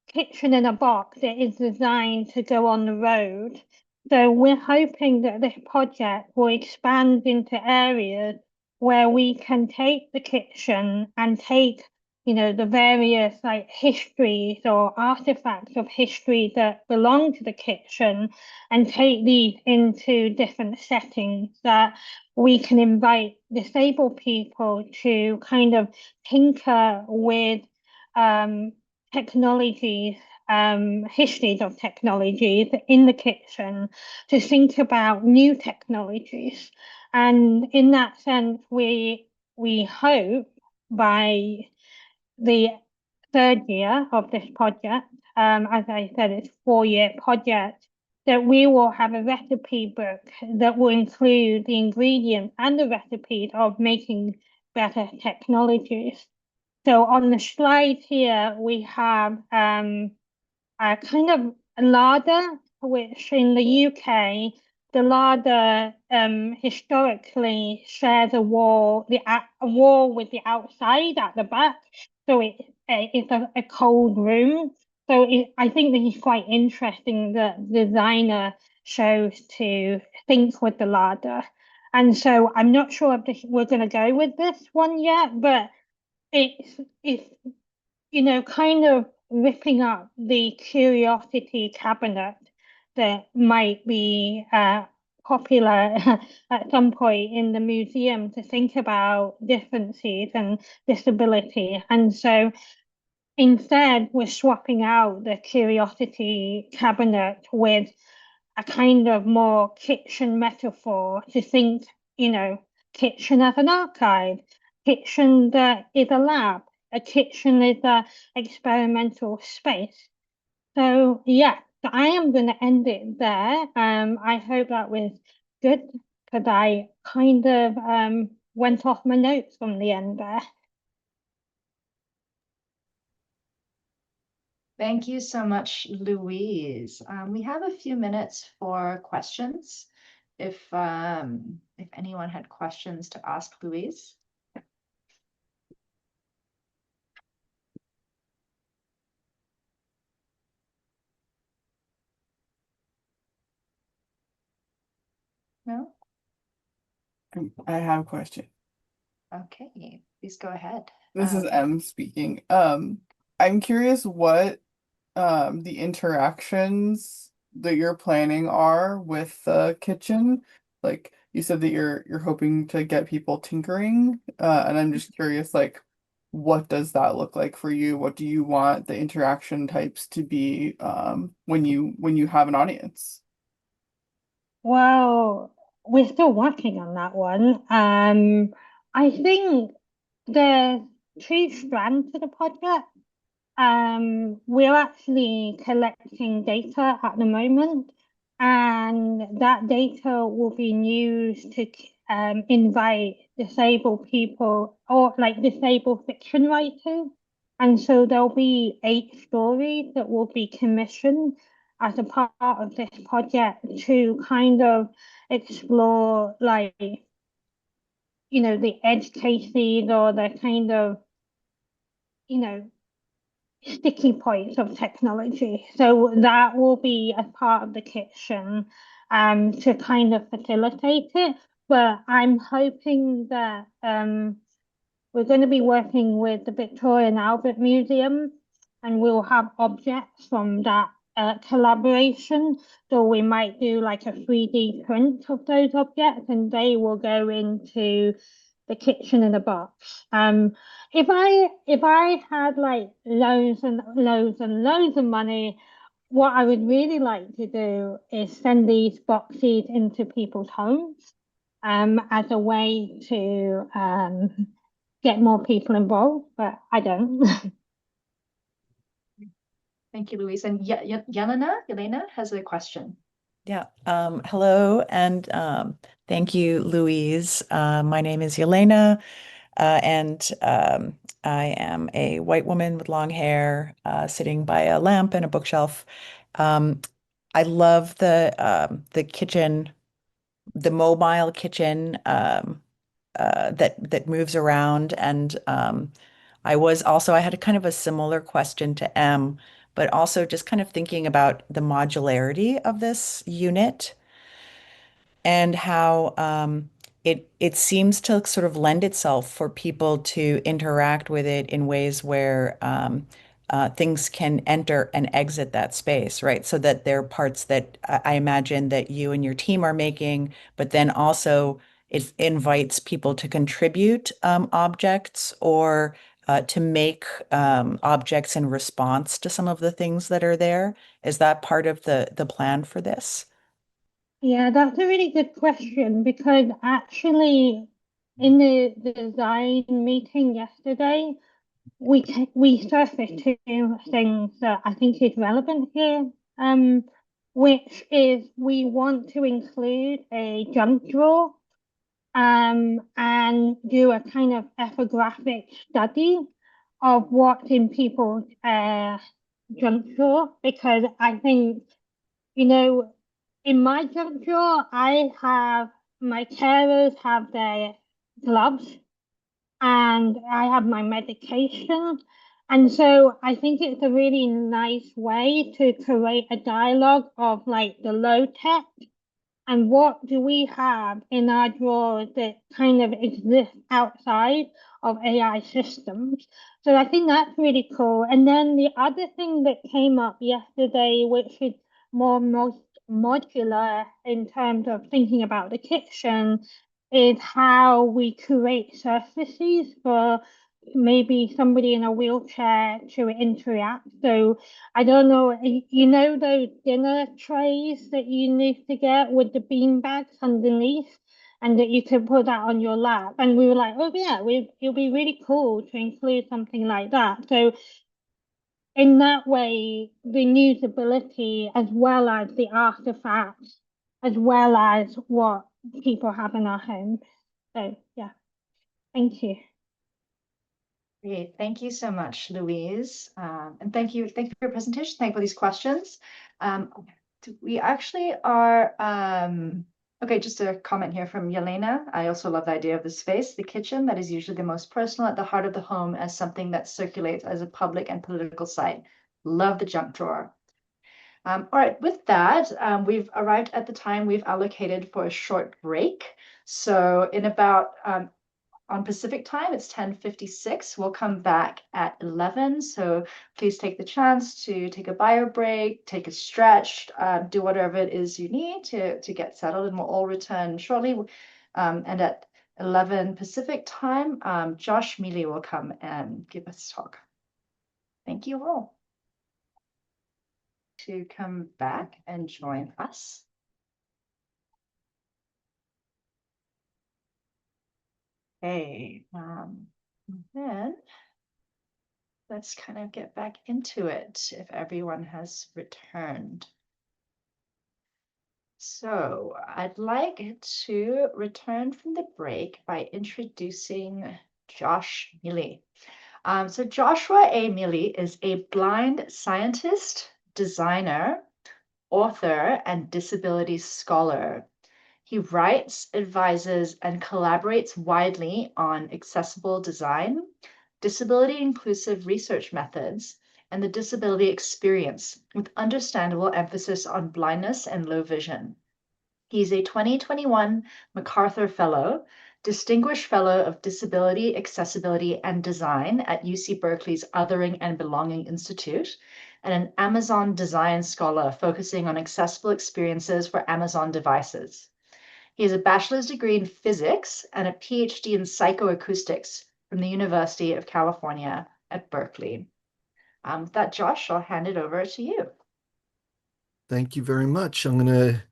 Speaker 4: kitchen in a box that is designed to go on the road. So we're hoping that this project will expand into areas where we can take the kitchen and take, the various like histories or artifacts of history that belong to the kitchen and take these into different settings that we can invite disabled people to kind of tinker with technologies, histories of technologies in the kitchen, to think about new technologies. And in that sense, we hope by the third year of this project, as I said, it's a 4-year project, that we will have a recipe book that will include the ingredients and the recipes of making better technologies. So on the slide here, we have a kind of a larder, which in the UK, the larder historically shares a wall with the outside at the back. So it's a cold room. So I think this is quite interesting that the designer chose to think with the larder. And so I'm not sure if we're going to go with this one yet, but it's kind of ripping up the curiosity cabinet that might be popular at some point in the museum to think about differences and disability. And so instead, we're swapping out the curiosity cabinet with a kind of more kitchen metaphor to think, kitchen as an archive, kitchen that is a lab, a kitchen is a experimental space. So yeah, I am going to end it there. I hope that was good because I kind of went off my notes from the end there.
Speaker 1: Thank you so much, Louise. We have a few minutes for questions. If anyone had questions to ask Louise. No?
Speaker 3: I have a question.
Speaker 1: Okay, please go ahead.
Speaker 3: This is M speaking. I'm curious what the interactions that you're planning are with the kitchen. Like you said that you're hoping to get people tinkering, and I'm just curious, like, what does that look like for you? What do you want the interaction types to be when you have an audience?
Speaker 4: Well, we're still working on that one. I think there's two strands to the project. We're actually collecting data at the moment, and that data will be used to invite disabled people or like disabled fiction writers. And so there'll be 8 stories that will be commissioned as a part of this project to kind of explore like, the edge cases or the kind of, sticky points of technology. So that will be a part of the kitchen to kind of facilitate it. But I'm hoping that we're going to be working with the Victoria and Albert Museum, and we'll have objects from that collaboration. So we might do like a 3D print of those objects, and they will go into the kitchen in a box. If I had like loads and loads and loads of money, what I would really like to do is send these boxes into people's homes as a way to get more people involved, but I don't.
Speaker 1: Thank you, Louise. And Yelena has a question.
Speaker 5: Yeah. Hello, and thank you, Louise. My name is Yelena, and I am a white woman with long hair, sitting by a lamp and a bookshelf. I love the kitchen, the mobile kitchen that moves around, and I had a kind of a similar question to M, but also just kind of thinking about the modularity of this unit and how it seems to sort of lend itself for people to interact with it in ways where things can enter and exit that space, right? So that there are parts that I imagine that you and your team are making, but then also it invites people to contribute objects or to make objects in response to some of the things that are there. Is that part of the plan for this?
Speaker 4: Yeah, that's a really good question because actually in the design meeting yesterday, we surfaced 2 things that I think is relevant here, which is we want to include a junk drawer and do a kind of ethnographic study of what's in people's junk drawer because I think, in my junk drawer, my carers have their gloves and I have my medication. And so I think it's a really nice way to create a dialogue of like the low tech and what do we have in our drawers that kind of exists outside of AI systems. So I think that's really cool. And then the other thing that came up yesterday, which is more modular in terms of thinking about the kitchen, is how we create surfaces for maybe somebody in a wheelchair to interact. So I don't know, you know those dinner trays that you need to get with the bean bags underneath, and that you can put that on your lap. And we were like, oh yeah, it'll be really cool to include something like that. So in that way, the usability as well as the artifacts, as well as what people have in our homes. So yeah, thank you.
Speaker 1: Great. Thank you so much, Louise. And thank you for your presentation. Thank you for these questions. We actually are, okay, just a comment here from Yelena. I also love the idea of the space, the kitchen, that is usually the most personal at the heart of the home as something that circulates as a public and political site. Love the junk drawer. All right, with that, we've arrived at the time we've allocated for a short break. So in about, on Pacific time, it's 10:56. We'll come back at 11. So please take the chance to take a bio break, take a stretch, do whatever it is you need to get settled, and we'll all return shortly. And at 11 Pacific time, Josh Miele will come and give us a talk. Thank you all to come back and join us. Okay, then let's kind of get back into it if everyone has returned. So I'd like to return from the break by introducing Josh Miele. So Joshua A. Miele is a blind scientist, designer, author, and disability scholar. He writes, advises, and collaborates widely on accessible design, disability-inclusive research methods, and the disability experience, with understandable emphasis on blindness and low vision. He's a 2021 MacArthur Fellow, Distinguished Fellow of Disability, Accessibility, and Design at UC Berkeley's Othering and Belonging Institute, and an Amazon Design Scholar focusing on accessible experiences for Amazon devices. He has a bachelor's degree in physics and a PhD in psychoacoustics from the University of California at Berkeley. With that, Josh, I'll hand it over to you.
Speaker 6: Thank you very much. I'm going to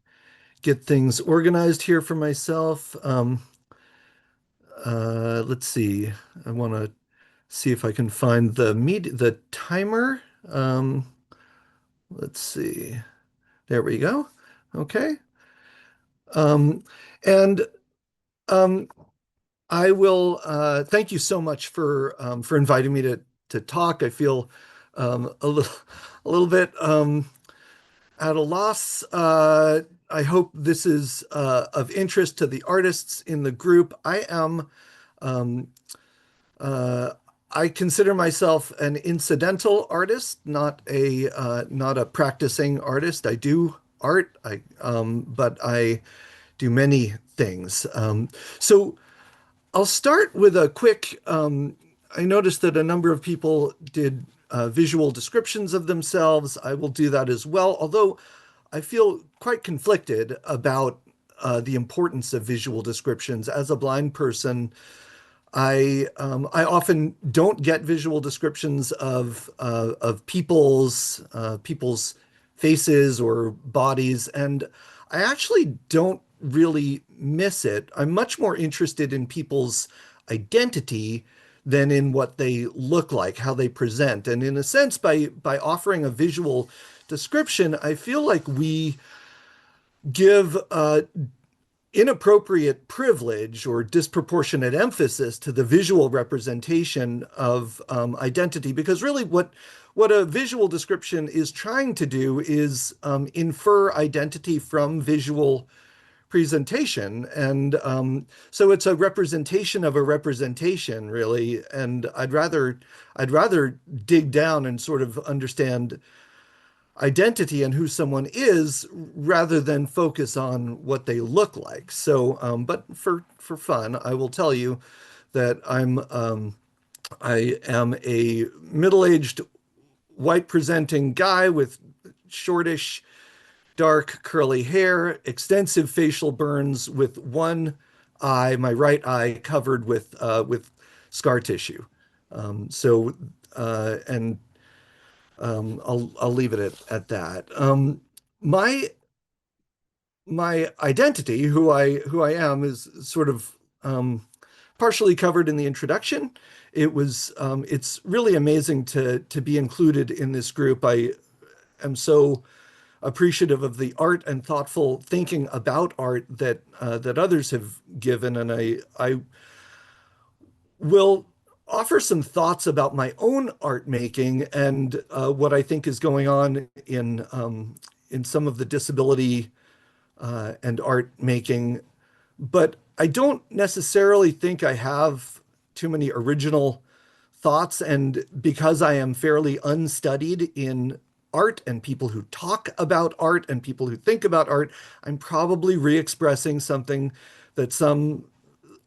Speaker 6: get things organized here for myself. Let's see. I want to see if I can find the timer. Let's see. There we go. Okay. And I will thank you so much for inviting me to talk. I feel a little bit at a loss. I hope this is of interest to the artists in the group. I consider myself an incidental artist, not a practicing artist. I do art, but I do many things. So I'll start with a quick. I noticed that a number of people did visual descriptions of themselves. I will do that as well, although I feel quite conflicted about the importance of visual descriptions. As a blind person, I often don't get visual descriptions of people's faces or bodies, and I actually don't really miss it. I'm much more interested in people's identity than in what they look like, how they present. And in a sense, by offering a visual description, I feel like we give inappropriate privilege or disproportionate emphasis to the visual representation of identity, because really what a visual description is trying to do is infer identity from visual presentation. And so it's a representation of a representation, really. And I'd rather dig down and sort of understand identity and who someone is rather than focus on what they look like. So, but for fun, I will tell you that I am a middle-aged white presenting guy with shortish dark curly hair, extensive facial burns with one eye, my right eye, covered with scar tissue. So and I'll leave it at that. My identity, who I am, is sort of partially covered in the introduction. It's really amazing to be included in this group. I am so appreciative of the art and thoughtful thinking about art that others have given, and I will offer some thoughts about my own art making and what I think is going on in some of the disability and art making. But I don't necessarily think I have too many original thoughts, and because I am fairly unstudied in art and people who talk about art and people who think about art, I'm probably re-expressing something that some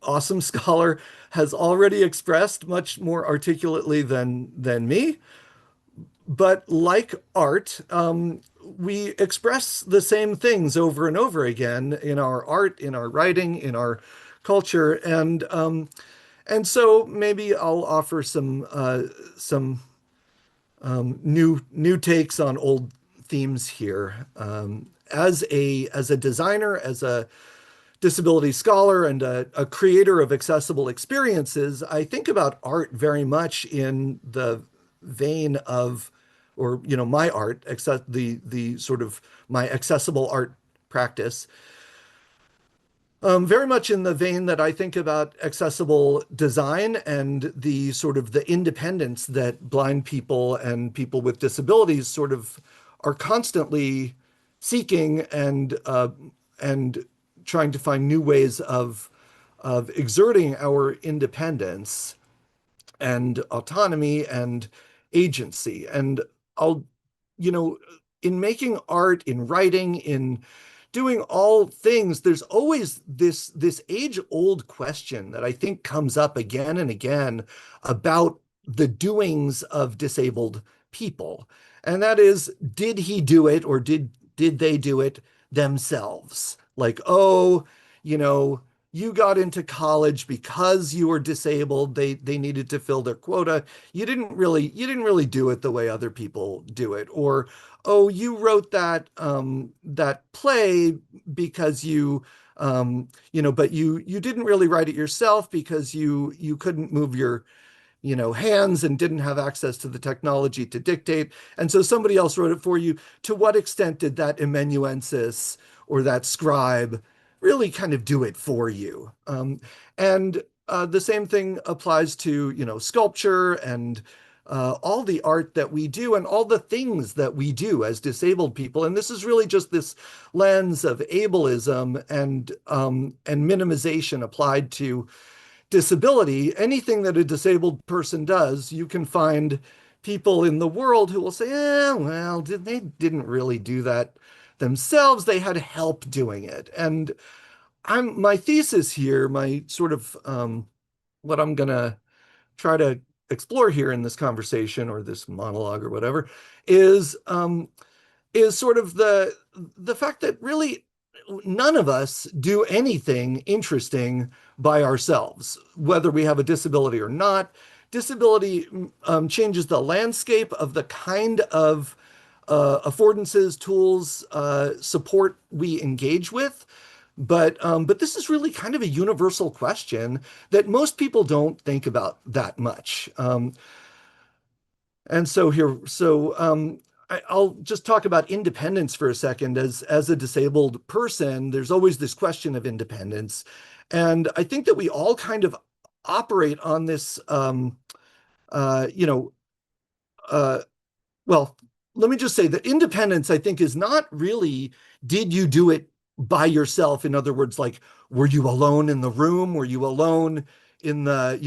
Speaker 6: awesome scholar has already expressed much more articulately than me. But like art, we express the same things over and over again in our art, in our writing, in our culture, and so maybe I'll offer some new takes on old themes here. As a designer, as a disability scholar, and a creator of accessible experiences, I think about art very much in the vein of, or my art, except the sort of my accessible art practice. Very much in the vein that I think about accessible design and the sort of the independence that blind people and people with disabilities sort of are constantly seeking and trying to find new ways of exerting our independence and autonomy and agency. And I'll, you know, in making art, in writing, in doing all things, there's always this age-old question that I think comes up again and again about the doings of disabled people. And that is, did he do it, or did they do it themselves? Like, oh, you know, you got into college because you were disabled. They needed to fill their quota. You didn't really do it the way other people do it. Or, oh, you wrote that play because but you didn't really write it yourself because you couldn't move your hands and didn't have access to the technology to dictate. And so somebody else wrote it for you. To what extent did that amanuensis or that scribe really kind of do it for you? And the same thing applies to, sculpture and all the art that we do and all the things that we do as disabled people. And this is really just this lens of ableism and minimization applied to disability. Anything that a disabled person does, you can find people in the world who will say, well, they didn't really do that themselves. They had help doing it. And my thesis here, my sort of what I'm gonna try to explore here in this conversation or this monologue or whatever is sort of the fact that really none of us do anything interesting by ourselves, whether we have a disability or not. Disability changes the landscape of the kind of affordances, tools, support we engage with. But this is really kind of a universal question that most people don't think about that much. And so I'll just talk about independence for a second. As a disabled person, there's always this question of independence. And I think that we all kind of operate on this, well, let me just say that independence, I think, is not really, did you do it by yourself? In other words, like, were you alone in the room? Were you alone in the,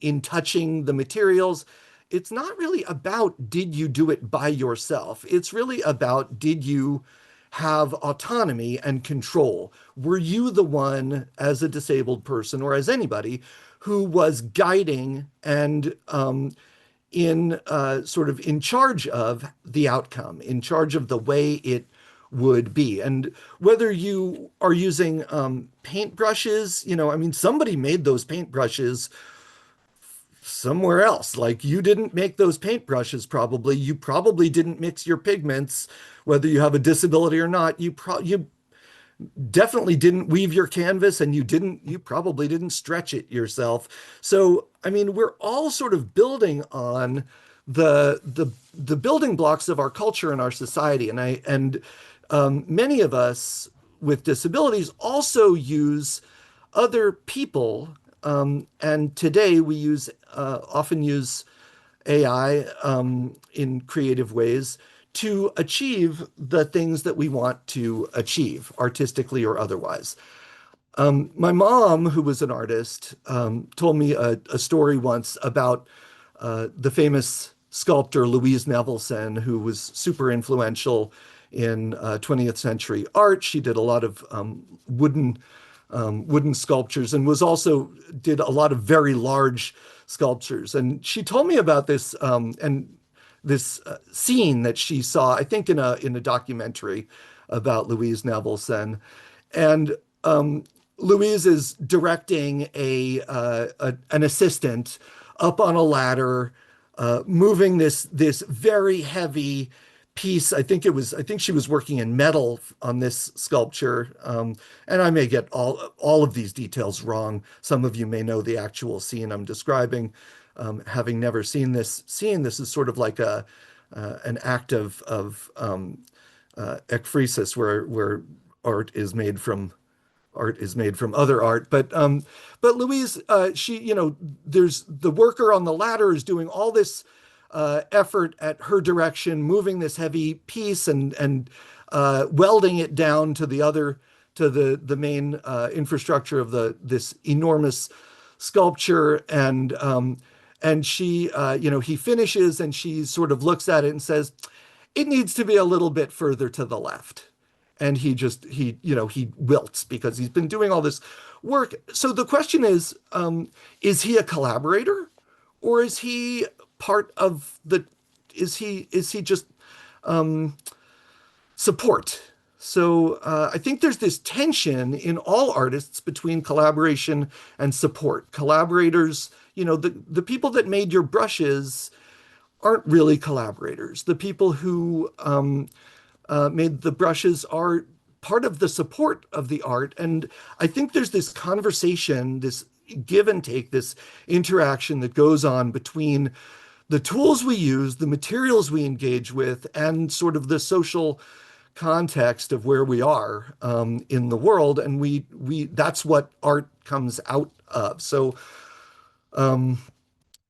Speaker 6: in touching the materials? it's not really about did you do it by yourself. It's really about did you have autonomy and control? Were you the one as a disabled person or as anybody who was guiding and in sort of in charge of the outcome, in charge of the way it would be? And whether you are using paintbrushes, I mean, somebody made those paintbrushes somewhere else. Like you didn't make those paintbrushes probably. You probably didn't mix your pigments, whether you have a disability or not. You definitely didn't weave your canvas, and you probably didn't stretch it yourself. So, I mean, we're all sort of building on the building blocks of our culture and our society. And many of us with disabilities also use other people. And today we often use AI in creative ways to achieve the things that we want to achieve, artistically or otherwise. My mom, who was an artist, told me a story once about the famous sculptor Louise Nevelson, who was super influential in 20th century art. She did a lot of wooden sculptures and did a lot of very large sculptures. And she told me about this scene that she saw, I think in a documentary about Louise Nevelson. And Louise is directing an assistant up on a ladder, moving this very heavy piece. I think she was working in metal on this sculpture. And I may get all of these details wrong. Some of you may know the actual scene I'm describing. Having never seen this scene, this is sort of like an act of ekphresis, where art is made from other art. But Louise, there's the worker on the ladder is doing all this effort at her direction, moving this heavy piece and welding it down to the main infrastructure of this enormous sculpture. And she, he finishes, and she sort of looks at it and says, "It needs to be a little bit further to the left." And he wilts because he's been doing all this work. So the question is he a collaborator, or is he part of is he just support? So I think there's this tension in all artists between collaboration and support. Collaborators, the people that made your brushes aren't really collaborators. The people who made the brushes are part of the support of the art. And I think there's this conversation, this give and take, this interaction that goes on between the tools we use, the materials we engage with, and sort of the social context of where we are in the world. And we that's what art comes out of. So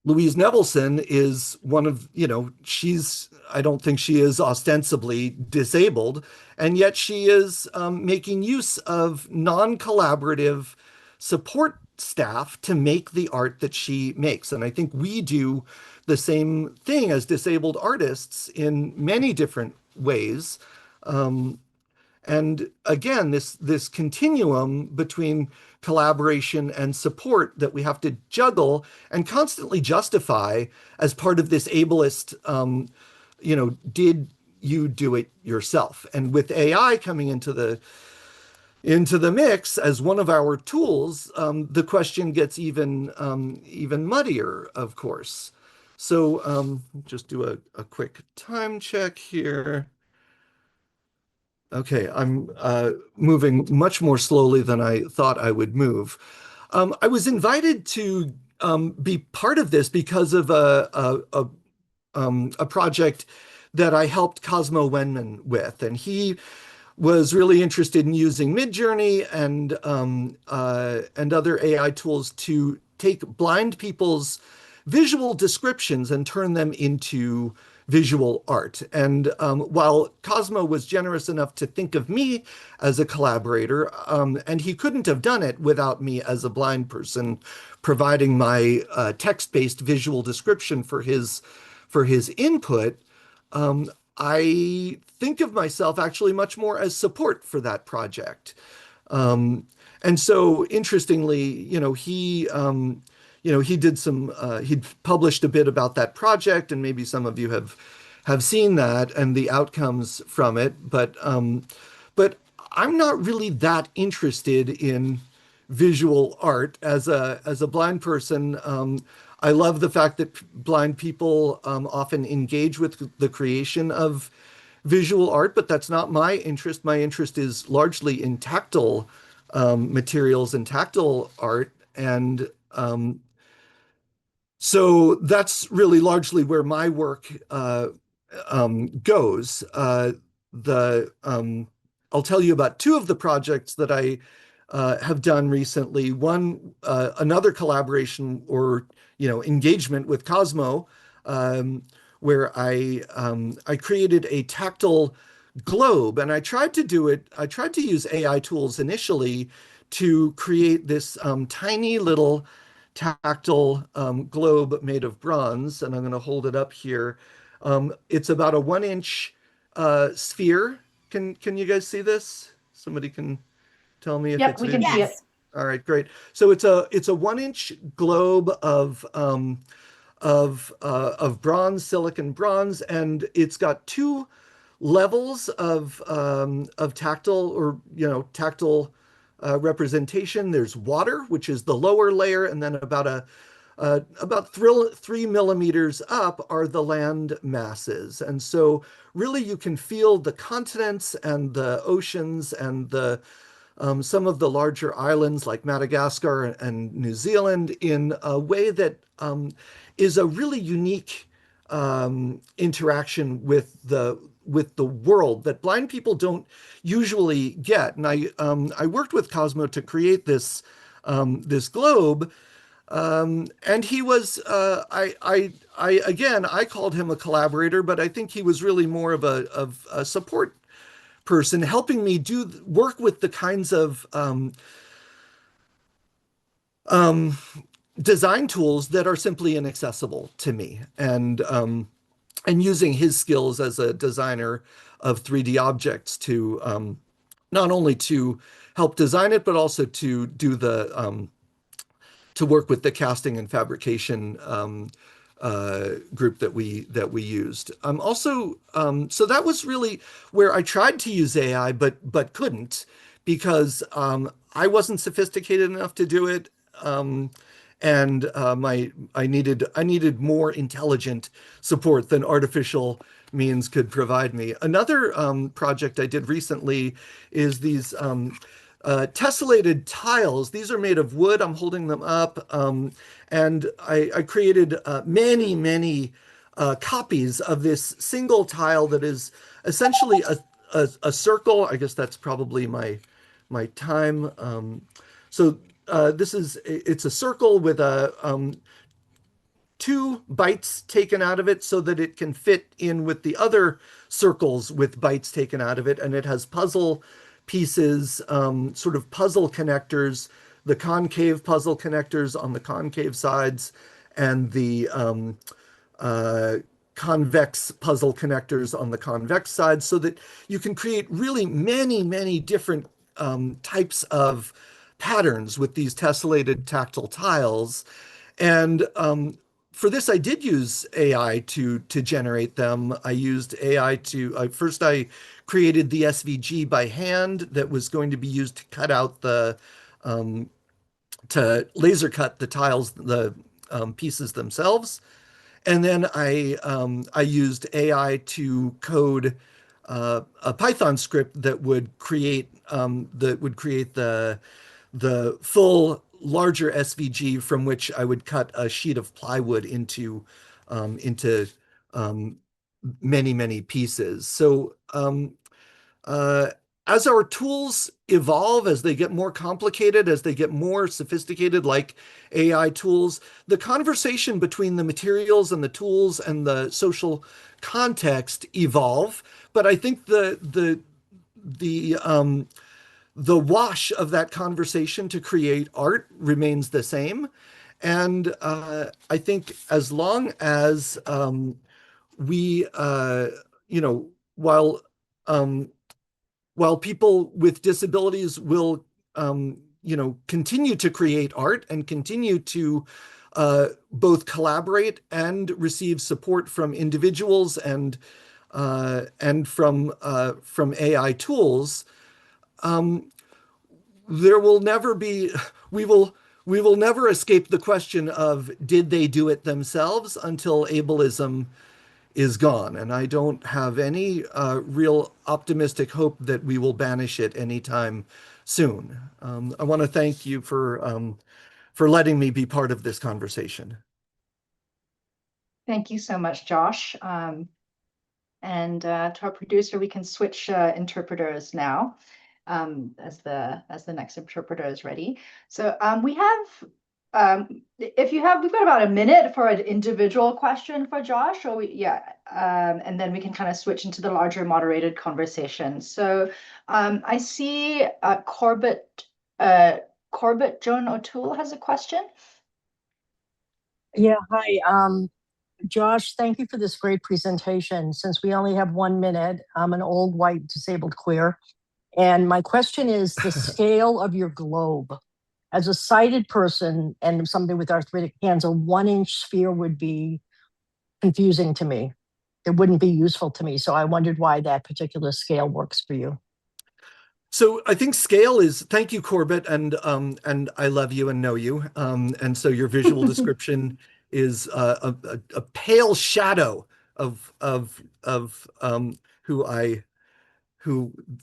Speaker 6: Louise Nevelson is one of, I don't think she is ostensibly disabled, and yet she is making use of non-collaborative support staff to make the art that she makes. And I think we do the same thing as disabled artists in many different ways. And again, this continuum between collaboration and support that we have to juggle and constantly justify as part of this ableist, did you do it yourself? And with AI coming into the mix as one of our tools, the question gets even muddier, of course. So just do a quick time check here. Okay, I'm moving much more slowly than I thought I would move. I was invited to be part of this because of a project that I helped Cosmo Wenman with, and he was really interested in using Midjourney and other AI tools to take blind people's visual descriptions and turn them into visual art. And while Cosmo was generous enough to think of me as a collaborator, and he couldn't have done it without me as a blind person providing my text-based visual description for his input, I think of myself actually much more as support for that project. Um, and so interestingly, he did some, he'd published a bit about that project, and maybe some of you have seen that and the outcomes from it. But I'm not really that interested in visual art as a blind person. I love the fact that blind people often engage with the creation of visual art, but that's not my interest. My interest is largely in tactile materials and tactile art. And so that's really largely where my work goes. The I'll tell you about two of the projects that I have done recently. One, another collaboration or engagement with Cosmo, where I created a tactile globe, and I tried to do it. I tried to use AI tools initially to create this tiny little tactile globe made of bronze, and I'm going to hold it up here. It's about a 1 inch sphere. Can you guys see this? Somebody can tell me if
Speaker 1: Yep,
Speaker 6: it's
Speaker 1: we can see it.
Speaker 2: Yes.
Speaker 6: all right, great. So it's a 1 inch globe of bronze, silicon bronze, and it's got two levels of tactile or tactile representation. There's water, which is the lower layer, and then about 3 millimeters up are the land masses. And so really you can feel the continents and the oceans and the some of the larger islands like Madagascar and New Zealand in a way that is a really unique interaction with the world that blind people don't usually get. And I worked with Cosmo to create this globe. And he was, I called him a collaborator, but I think he was really more of a support person, helping me work with the kinds of design tools that are simply inaccessible to me, and using his skills as a designer of 3D objects to not only to help design it, but also to do to work with the casting and fabrication group that we used. So that was really where I tried to use AI, but couldn't, because I wasn't sophisticated enough to do it, and I needed more intelligent support than artificial means could provide me. Another project I did recently is these tessellated tiles. These are made of wood. I'm holding them up. And I created many copies of this single tile that is essentially a circle. I guess that's probably my time. So it's a circle with two bites taken out of it so that it can fit in with the other circles with bites taken out of it. And it has puzzle pieces, sort of puzzle connectors, the concave puzzle connectors on the concave sides, and the convex puzzle connectors on the convex sides, so that you can create really many different types of patterns with these tessellated tactile tiles. And for this, I did use AI to generate them. I used AI first I created the SVG by hand that was going to be used to cut out to laser cut the tiles, the pieces themselves. And then I used AI to code a Python script that would create the full larger SVG from which I would cut a sheet of plywood into many pieces. So as our tools evolve, as they get more complicated, as they get more sophisticated, like AI tools, the conversation between the materials and the tools and the social context evolve. But I think the wash of that conversation to create art remains the same. And I think as long as we, you know, while um, while people with disabilities will, continue to create art and continue to both collaborate and receive support from individuals and from AI tools, there will never be we will never escape the question of did they do it themselves until ableism is gone. And I don't have any real optimistic hope that we will banish it anytime soon. I want to thank you for letting me be part of this conversation.
Speaker 1: Thank you so much, Josh. And to our producer, we can switch interpreters now as the next interpreter is ready. So we have, we've got about a minute for an individual question for Josh, or and then we can kind of switch into the larger moderated conversation. So I see Corbett Joan O'Toole has a question.
Speaker 7: Yeah, hi. Josh, thank you for this great presentation. Since we only have 1 minute, I'm an old white disabled queer. And my question is the scale of your globe. As a sighted person and somebody with arthritic hands, a 1-inch sphere would be confusing to me. It wouldn't be useful to me. So I wondered why that particular scale works for you.
Speaker 6: So I think scale is, thank you, Corbett, and I love you and know you. And so your visual description is a pale shadow of who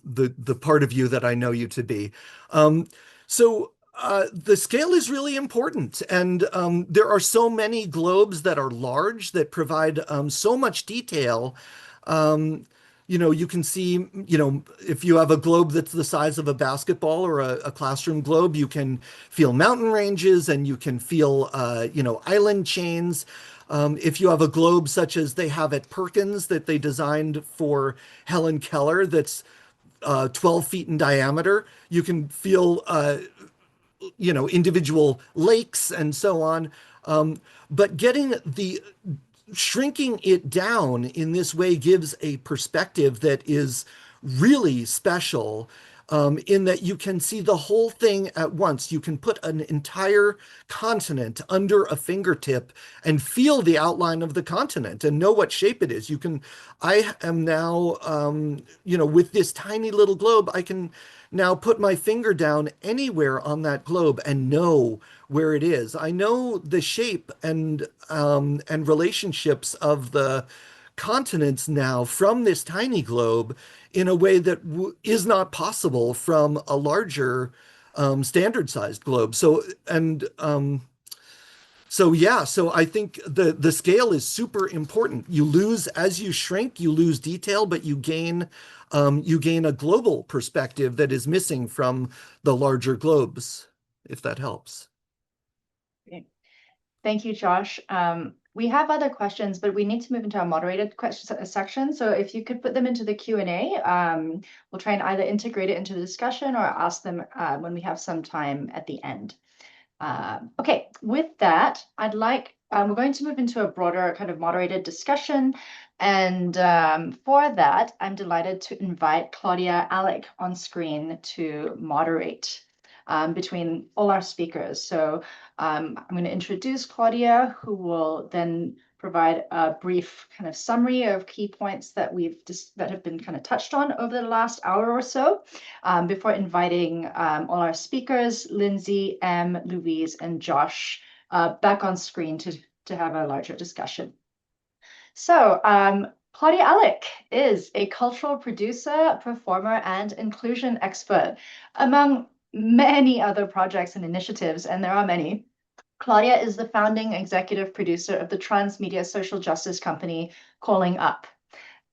Speaker 6: the part of you that I know you to be. So the scale is really important, and there are so many globes that are large that provide so much detail. You can see, if you have a globe that's the size of a basketball or a classroom globe, you can feel mountain ranges and you can feel, island chains. If you have a globe such as they have at Perkins that they designed for Helen Keller, that's 12 feet in diameter, you can feel, individual lakes and so on. But shrinking it down in this way gives a perspective that is really special, in that you can see the whole thing at once. You can put an entire continent under a fingertip and feel the outline of the continent and know what shape it is. I am now, with this tiny little globe, I can now put my finger down anywhere on that globe and know where it is. I know the shape and relationships of the continents now from this tiny globe in a way that is not possible from a larger standard-sized globe. So I think the scale is super important. As you shrink, you lose detail, but you gain a global perspective that is missing from the larger globes, if that helps.
Speaker 1: Great. Thank you, Josh. We have other questions, but we need to move into our moderated questions section. So if you could put them into the Q&A, we'll try and either integrate it into the discussion or ask them when we have some time at the end. Okay, with that, we're going to move into a broader kind of moderated discussion. And for that, I'm delighted to invite Claudia Alick on screen to moderate between all our speakers. So I'm going to introduce Claudia, who will then provide a brief kind of summary of key points that have been kind of touched on over the last hour or so, before inviting all our speakers, Lindsey, M, Louise, and Josh, back on screen to have a larger discussion. So Claudia Alick is a cultural producer, performer, and inclusion expert. Among many other projects and initiatives, and there are many, Claudia is the founding executive producer of the transmedia social justice company Calling Up.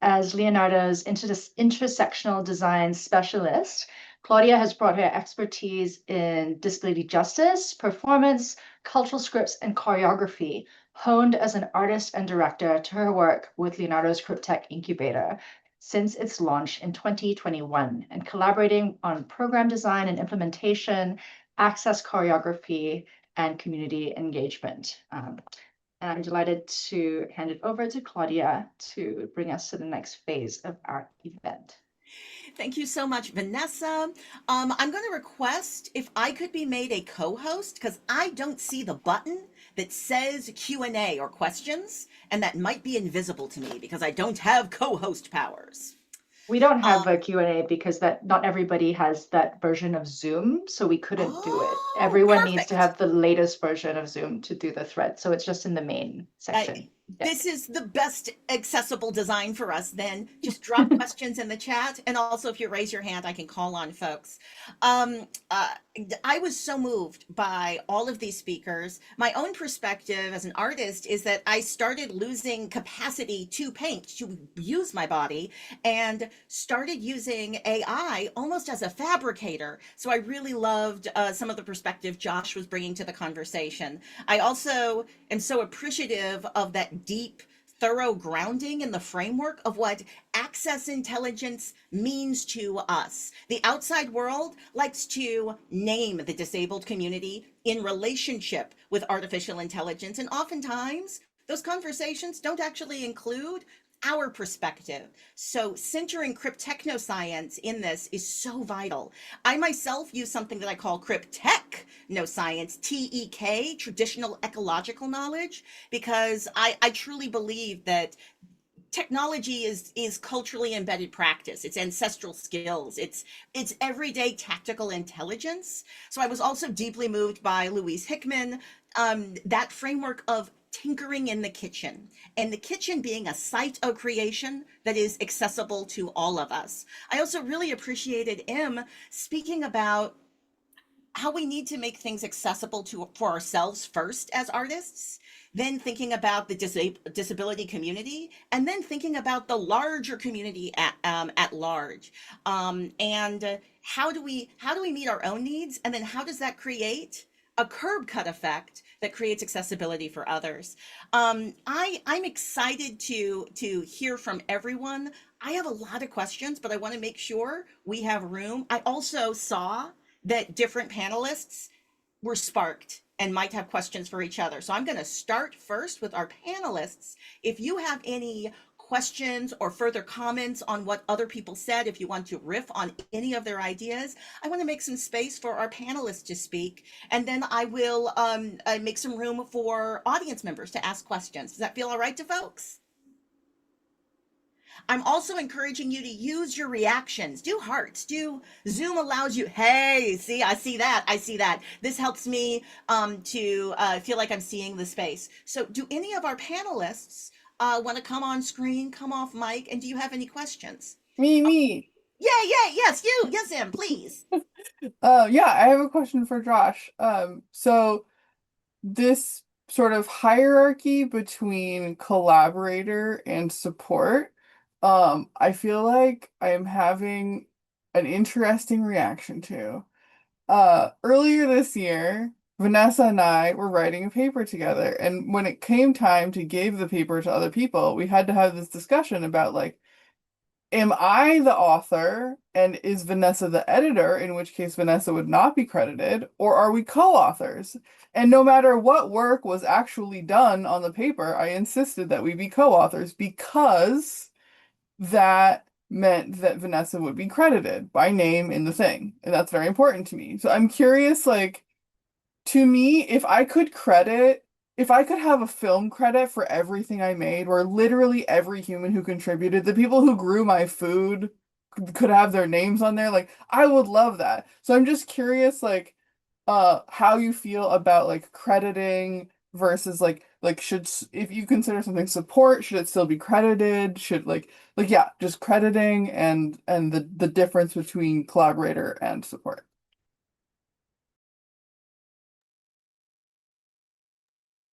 Speaker 1: as Leonardo's intersectional design specialist, Claudia has brought her expertise in disability justice, performance, cultural scripts, and choreography, honed as an artist and director, to her work with Leonardo's CripTech Incubator since its launch in 2021, and collaborating on program design and implementation, access choreography, and community engagement. And I'm delighted to hand it over to Claudia to bring us to the next phase of our event.
Speaker 8: Thank you so much, Vanessa. I'm going to request if I could be made a co-host, because I don't see the button that says Q&A or questions, and that might be invisible to me because I don't have co-host powers.
Speaker 1: We don't have a Q&A because not everybody has that version of Zoom, so we couldn't do it. Everyone needs to have the latest version of Zoom to do the thread, so it's just in the main section.
Speaker 8: This is the best accessible design for us then. Just drop questions in the chat. And also if you raise your hand, I can call on folks. I was so moved by all of these speakers. My own perspective as an artist is that I started losing capacity to paint, to use my body, and started using AI almost as a fabricator. So I really loved some of the perspective Josh was bringing to the conversation. I also am so appreciative of that deep, thorough grounding in the framework of what access intelligence means to us. The outside world likes to name the disabled community in relationship with artificial intelligence, and oftentimes those conversations don't actually include our perspective. So centering cryptechnoscience in this is so vital. I myself use something that I call cryptechnoscience, TEK, traditional ecological knowledge, because I truly believe that technology is culturally embedded practice. It's ancestral skills. It's everyday tactical intelligence. So I was also deeply moved by Louise Hickman, that framework of tinkering in the kitchen, and the kitchen being a site of creation that is accessible to all of us. I also really appreciated M speaking about how we need to make things accessible for ourselves first as artists, then thinking about the disability community, and then thinking about the larger community at large. And how do we meet our own needs, and then how does that create a curb cut effect that creates accessibility for others? I'm excited to hear from everyone. I have a lot of questions, but I want to make sure we have room. I also saw that different panelists were sparked and might have questions for each other. So I'm going to start first with our panelists. If you have any questions or further comments on what other people said, if you want to riff on any of their ideas, I want to make some space for our panelists to speak. And then I will make some room for audience members to ask questions. Does that feel all right to folks? I'm also encouraging you to use your reactions. Do hearts. Zoom allows you, hey, see, I see that. This helps me to feel like I'm seeing the space. So do any of our panelists want to come on screen, come off mic, and do you have any questions?
Speaker 3: Me.
Speaker 8: Yes, you. Yes, Em, please.
Speaker 3: Yeah, I have a question for Josh. So this sort of hierarchy between collaborator and support, I feel like I am having an interesting reaction to. Earlier this year, Vanessa and I were writing a paper together, and when it came time to give the paper to other people, we had to have this discussion about like, am I the author and is Vanessa the editor, in which case Vanessa would not be credited, or are we co-authors? And no matter what work was actually done on the paper, I insisted that we be co-authors because that meant that Vanessa would be credited by name in the thing. And that's very important to me. So I'm curious, like, to me, if I could have a film credit for everything I made, where literally every human who contributed, the people who grew my food could have their names on there, like, I would love that. So I'm just curious, like, how you feel about like crediting versus like if you consider something support, should it still be credited? Should yeah, just crediting and the difference between collaborator and support.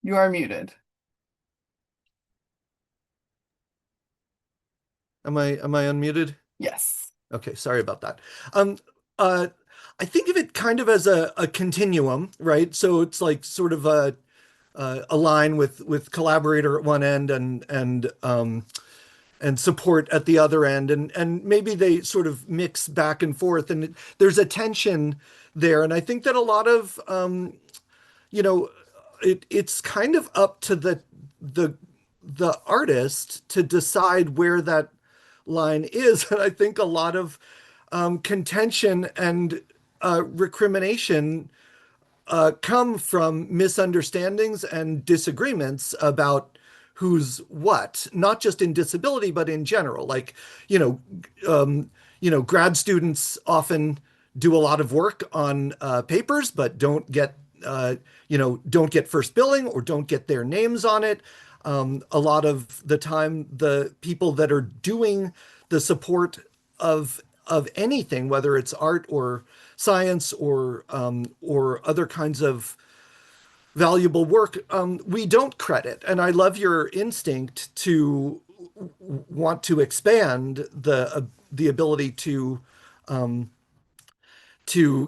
Speaker 3: You are muted.
Speaker 6: Am I unmuted?
Speaker 3: Yes.
Speaker 6: Okay, sorry about that. I think of it kind of as a continuum, right? So it's like sort of a line with collaborator at one end and support at the other end, and maybe they sort of mix back and forth, and there's a tension there. And I think that a lot of you know, it's kind of up to the artist to decide where that line is. And I think a lot of contention and recrimination come from misunderstandings and disagreements about who's what, not just in disability, but in general. Like, you know, grad students often do a lot of work on papers, but don't get, don't get first billing or don't get their names on it. A lot of the time, the people that are doing the support of anything, whether it's art or science or other kinds of valuable work, we don't credit. And I love your instinct to want to expand the ability to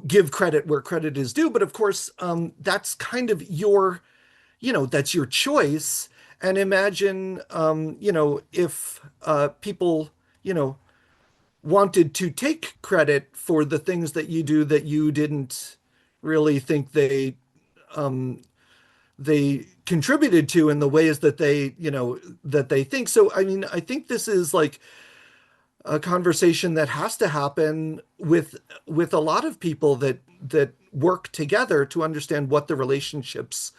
Speaker 6: give credit where credit is due. But of course, that's kind of your, that's your choice. And imagine, if people, wanted to take credit for the things that you do that you didn't really think they contributed to in the ways that they think. So, I mean, I think this is like a conversation that has to happen with a lot of people that work together to understand what the relationships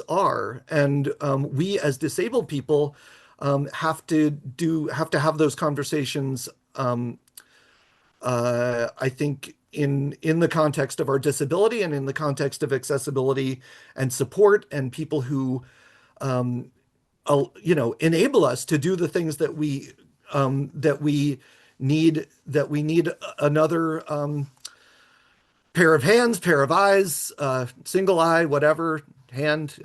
Speaker 6: are. And we as disabled people have to have those conversations. I think in the context of our disability and in the context of accessibility and support and people who enable us to do the things that we need another pair of hands, pair of eyes, single eye, whatever, hand,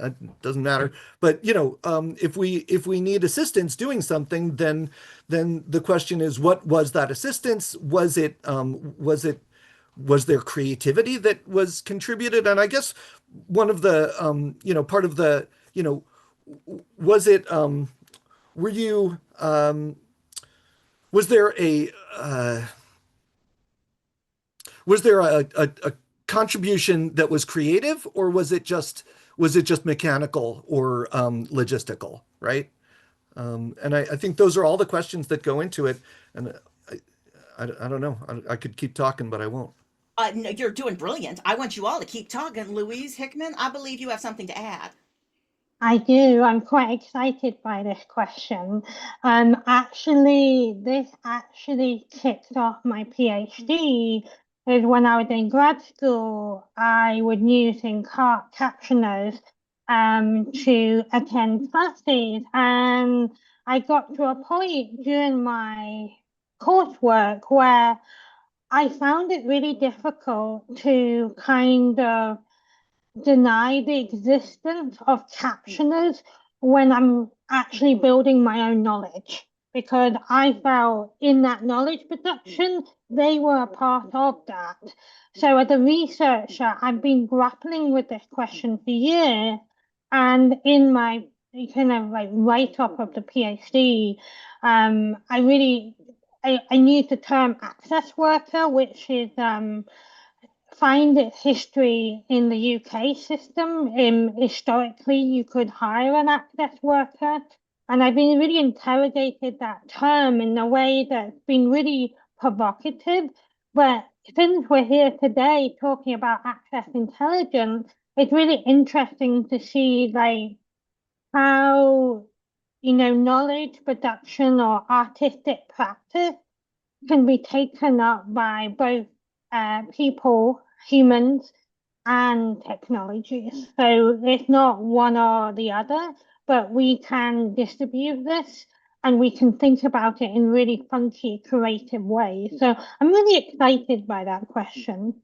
Speaker 6: doesn't matter. But if we need assistance doing something, then the question is, what was that assistance? Was there creativity that was contributed? And I guess one of the part of the was it were you was there a contribution that was creative, or was it just mechanical or logistical, right? And I think those are all the questions that go into it. And I don't know. I could keep talking, but I won't.
Speaker 8: No, you're doing brilliant. I want you all to keep talking. Louise Hickman, I believe you have something to add.
Speaker 4: I do. I'm quite excited by this question. This actually kicked off my PhD. Is when I was in grad school, I was using captioners to attend classes, and I got to a point during my coursework where I found it really difficult to kind of deny the existence of captioners when I'm actually building my own knowledge, because I felt in that knowledge production, they were a part of that. So as a researcher, I've been grappling with this question for years. And in my kind of like write-up of the PhD, I used the term access worker, which is find its history in the UK system. Historically, you could hire an access worker. And I've been really interrogated that term in a way that's been really provocative. But since we're here today talking about access intelligence, it's really interesting to see like how, knowledge production or artistic practice can be taken up by both people, humans, and technologies. So it's not one or the other, but we can distribute this and we can think about it in really funky, creative ways. So I'm really excited by that question.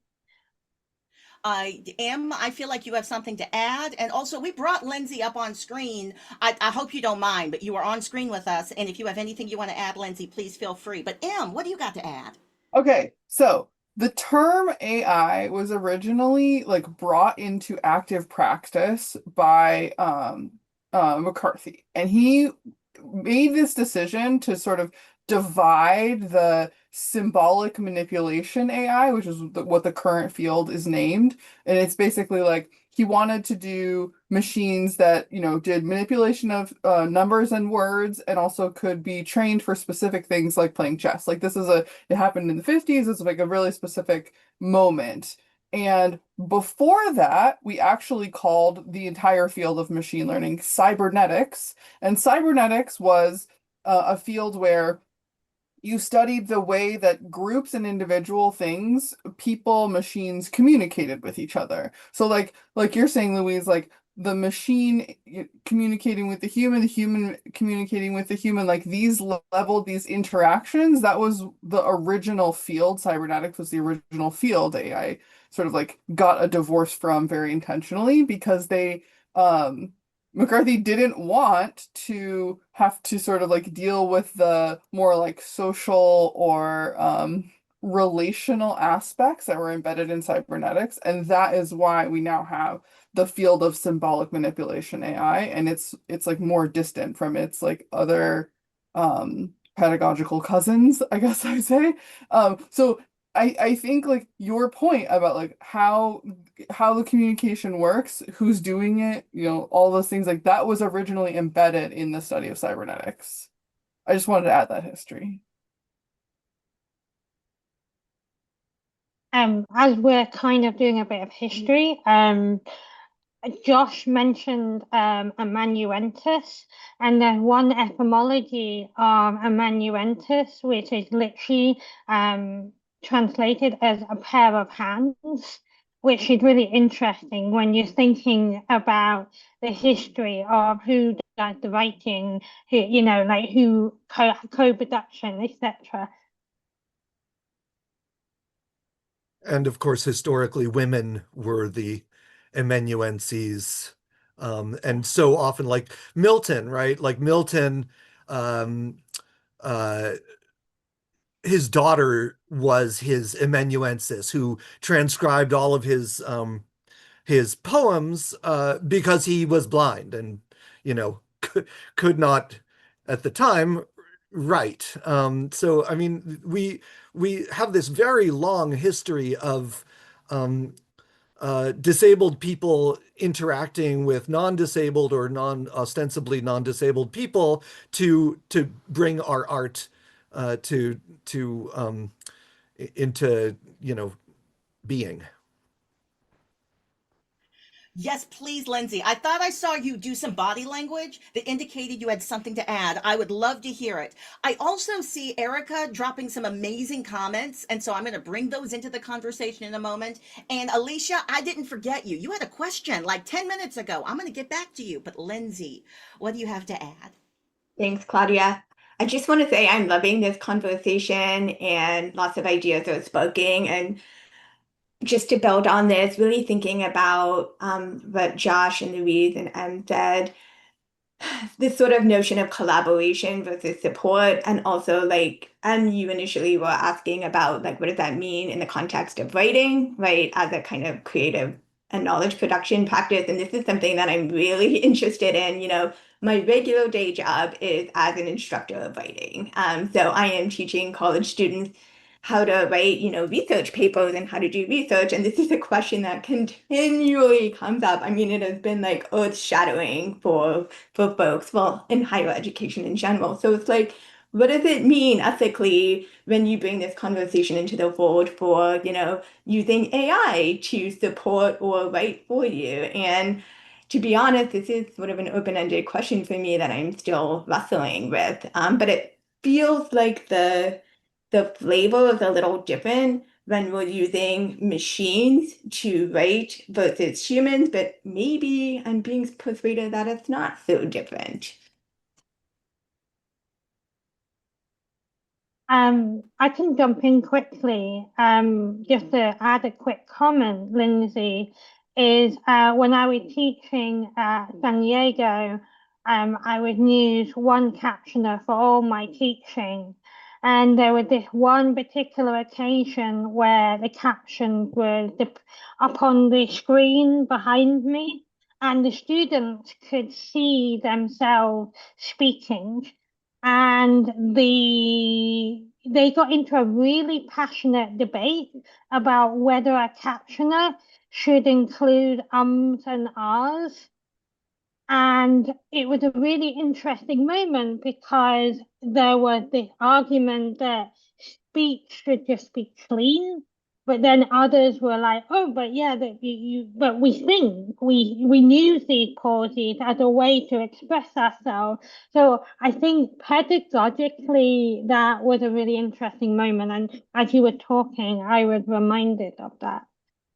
Speaker 8: I feel like you have something to add. And also, we brought Lindsey up on screen. I hope you don't mind, but you are on screen with us. And if you have anything you want to add, Lindsey, please feel free. But what do you got to add?
Speaker 3: Okay, so the term AI was originally like brought into active practice by McCarthy, and he made this decision to sort of divide the symbolic manipulation AI, which is what the current field is named, and it's basically like he wanted to do machines that, did manipulation of numbers and words and also could be trained for specific things like playing chess. Like it happened in the 50s. It's like a really specific moment. And before that, we actually called the entire field of machine learning cybernetics. And cybernetics was a field where you studied the way that groups and individual things, people, machines communicated with each other. So like you're saying, Louise, like the machine communicating with the human communicating with the human, like these these interactions, that was the original field. Cybernetics was the original field. AI sort of like got a divorce from very intentionally because McCarthy didn't want to have to sort of like deal with the more like social or relational aspects that were embedded in cybernetics. And that is why we now have the field of symbolic manipulation AI. And it's like more distant from its like other pedagogical cousins, I guess I'd say. So I think like your point about like how the communication works, who's doing it, all those things, like that was originally embedded in the study of cybernetics. I just wanted to add that history.
Speaker 4: As we're kind of doing a bit of history, Josh mentioned amanuensis, and there's one etymology of amanuensis, which is literally translated as a pair of hands, which is really interesting when you're thinking about the history of who does the writing, who co-production, etc.
Speaker 6: And of course, historically, women were the amanuenses. And so often, like Milton, right? Like Milton, um, uh, his daughter was his amanuensis, who transcribed all of his poems because he was blind and, could not at the time write. So, I mean, we have this very long history of disabled people interacting with non-disabled or ostensibly non-disabled people to bring our art to into being.
Speaker 8: Yes, please, Lindsey. I thought I saw you do some body language that indicated you had something to add. I would love to hear it. I also see Erica dropping some amazing comments, and so I'm going to bring those into the conversation in a moment. And Alicia, I didn't forget you. You had a question like 10 minutes ago. I'm going to get back to you. But Lindsey, what do you have to add?
Speaker 2: Thanks, Claudia. I just want to say I'm loving this conversation and lots of ideas are spoken. And just to build on this, really thinking about what Josh and Louise and Em said, this sort of notion of collaboration versus support, and also like, and you initially were asking about like, what does that mean in the context of writing, right, as a kind of creative and knowledge production practice. And this is something that I'm really interested in. My regular day job is as an instructor of writing. So I am teaching college students how to write, research papers and how to do research. And this is a question that continually comes up. I mean, it has been like earth-shattering for folks, well, in higher education in general. So it's like, what does it mean ethically when you bring this conversation into the world for, using AI to support or write for you? And to be honest, this is sort of an open-ended question for me that I'm still wrestling with. But it feels like the flavor is a little different when we're using machines to write versus humans, but maybe I'm being persuaded that it's not so different.
Speaker 4: I can jump in quickly. Just to add a quick comment, Lindsay, is when I was teaching at San Diego, I would use one captioner for all my teaching. And there was this one particular occasion where the caption was up on the screen behind me, and the students could see themselves speaking. And they got into a really passionate debate about whether a captioner should include ums and ahs. And it was a really interesting moment because there was this argument that speech should just be clean, but then others were like, "Oh, but yeah, but we think we use these pauses as a way to express ourselves." So I think pedagogically that was a really interesting moment, and as you were talking, I was reminded of that,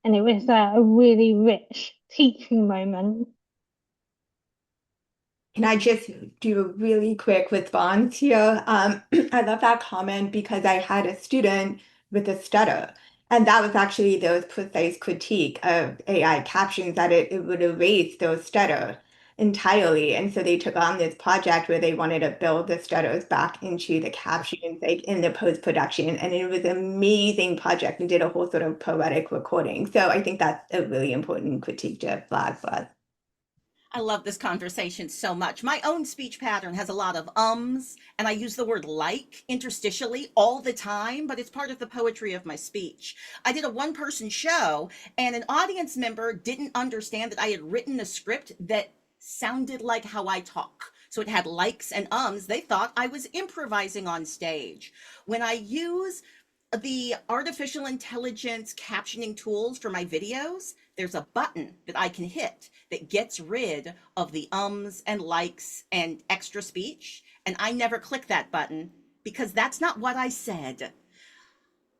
Speaker 4: and it was a really rich teaching moment.
Speaker 2: Can I just do a really quick response here? I love that comment because I had a student with a stutter, and that was actually the precise critique of AI captions that it would erase those stutter entirely. And so they took on this project where they wanted to build the stutters back into the captions, like in the post-production. And it was an amazing project and did a whole sort of poetic recording. So I think that's a really important critique to flag for us.
Speaker 8: I love this conversation so much. My own speech pattern has a lot of ums, and I use the word like interstitially all the time, but it's part of the poetry of my speech. I did a one person show, and an audience member didn't understand that I had written a script that sounded like how I talk. So it had likes and ums. They thought I was improvising on stage. When I use the artificial intelligence captioning tools for my videos, there's a button that I can hit that gets rid of the ums and likes and extra speech. And I never click that button because that's not what I said.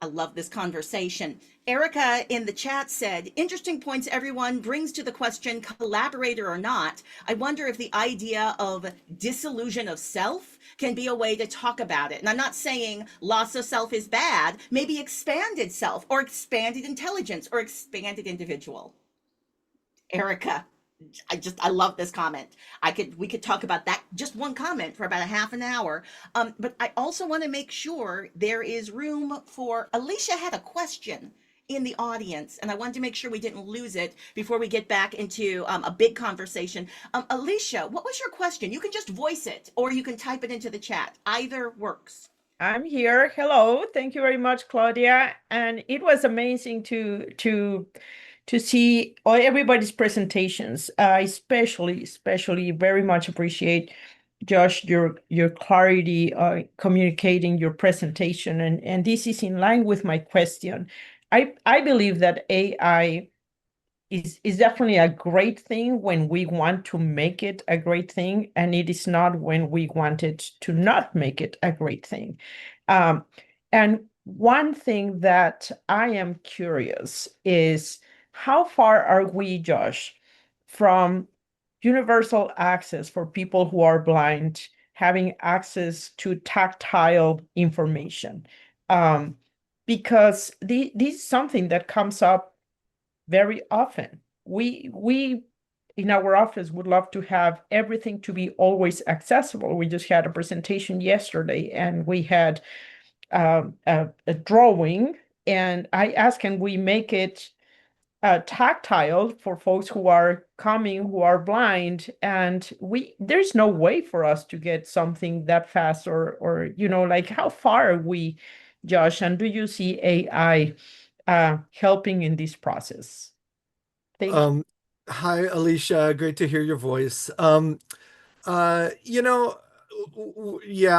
Speaker 8: I love this conversation. Erica in the chat said, interesting points everyone brings to the question, collaborator or not. I wonder if the idea of disillusion of self can be a way to talk about it. And I'm not saying loss of self is bad, maybe expanded self or expanded intelligence or expanded individual. Erica, I love this comment. We could talk about that, just one comment, for about a half an hour. But I also want to make sure there is room for Alicia had a question in the audience, and I wanted to make sure we didn't lose it before we get back into a big conversation. Alicia, what was your question? You can just voice it, or you can type it into the chat. Either works.
Speaker 9: I'm here. Hello. Thank you very much, Claudia. And it was amazing to see everybody's presentations. Especially very much appreciate, Josh, your clarity communicating your presentation. And this is in line with my question. I believe that AI is definitely a great thing when we want to make it a great thing, and it is not when we want it to not make it a great thing. And one thing that I am curious is, how far are we, Josh, from universal access for people who are blind, having access to tactile information? Because this is something that comes up very often. We in our office would love to have everything to be always accessible. We just had a presentation yesterday, and we had a drawing, and I asked, can we make it tactile for folks who are coming who are blind? And there's no way for us to get something that fast, or like, how far are we, Josh? And do you see AI helping in this process? Thank you.
Speaker 6: Hi, Alicia. Great to hear your voice. Yeah,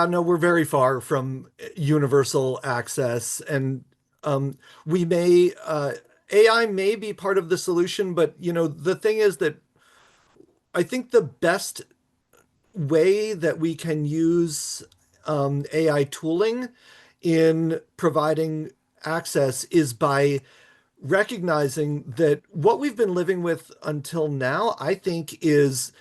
Speaker 6: no, we're very far from universal access, and we may AI may be part of the solution, but the thing is that I think the best way that we can use AI tooling in providing access is by recognizing that what we've been living with until now, I think, is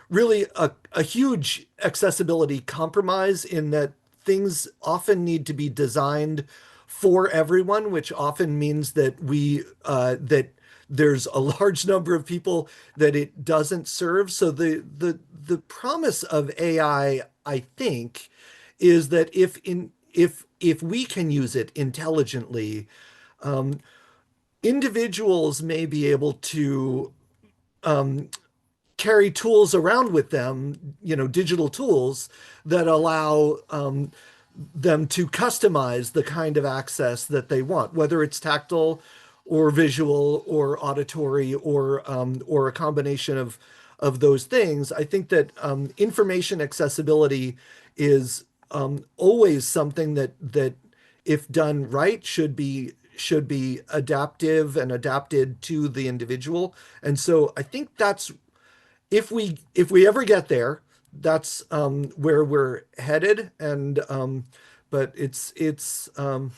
Speaker 6: really a huge accessibility compromise, in that things often need to be designed for everyone, which often means that that there's a large number of people that it doesn't serve. So the promise of AI, I think, is that if we can use it intelligently, individuals may be able to carry tools around with them, digital tools that allow them to customize the kind of access that they want, whether it's tactile or visual or auditory or a combination of those things. I think that information accessibility is always something that if done right should be adaptive and adapted to the individual. And so I think that's if we ever get there, that's where we're headed. And but it's it's a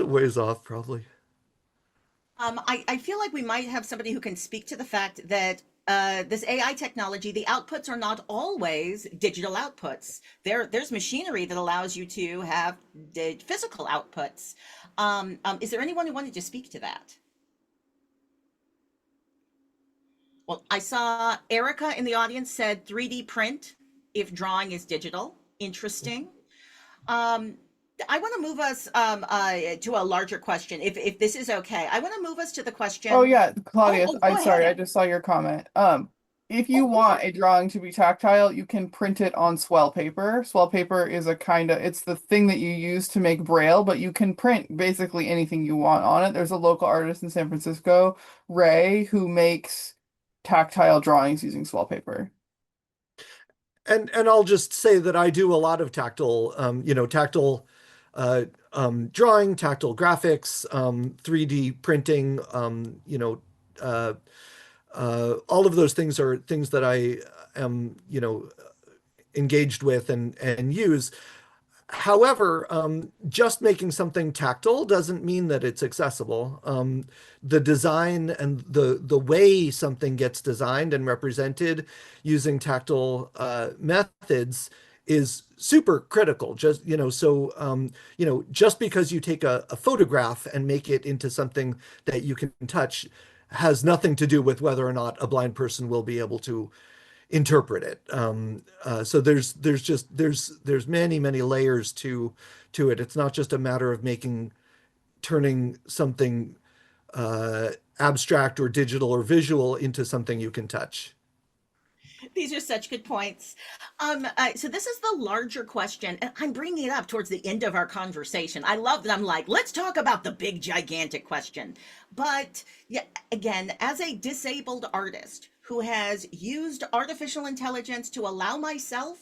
Speaker 6: ways off probably.
Speaker 8: I feel like we might have somebody who can speak to the fact that this AI technology, the outputs are not always digital outputs. There's machinery that allows you to have physical outputs. Is there anyone who wanted to speak to that? Well, I saw Erica in the audience said 3D print if drawing is digital. Interesting. I want to move us to a larger question, if this is okay. I want to move us to the question.
Speaker 3: Oh yeah, Claudia,
Speaker 8: go
Speaker 3: I'm sorry, I
Speaker 8: ahead.
Speaker 3: just saw your comment. If you
Speaker 8: Oh, go
Speaker 3: want
Speaker 8: for
Speaker 3: a
Speaker 8: it.
Speaker 3: drawing to be tactile, you can print it on swell paper. Swell paper is it's the thing that you use to make braille, but you can print basically anything you want on it. There's a local artist in San Francisco, Ray, who makes tactile drawings using swell paper.
Speaker 6: And I'll just say that I do a lot of tactile, tactile drawing, tactile graphics, 3D printing, all of those things are things that I am, engaged with and use. However, just making something tactile doesn't mean that it's accessible. The design and the way something gets designed and represented using tactile methods is super critical. Just just because you take a photograph and make it into something that you can touch has nothing to do with whether or not a blind person will be able to interpret it. So there's many layers to it. It's not just a matter of turning something abstract or digital or visual into something you can touch.
Speaker 8: These are such good points. So this is the larger question, and I'm bringing it up towards the end of our conversation. I love that I'm like, let's talk about the big, gigantic question. But yeah, again, as a disabled artist who has used artificial intelligence to allow myself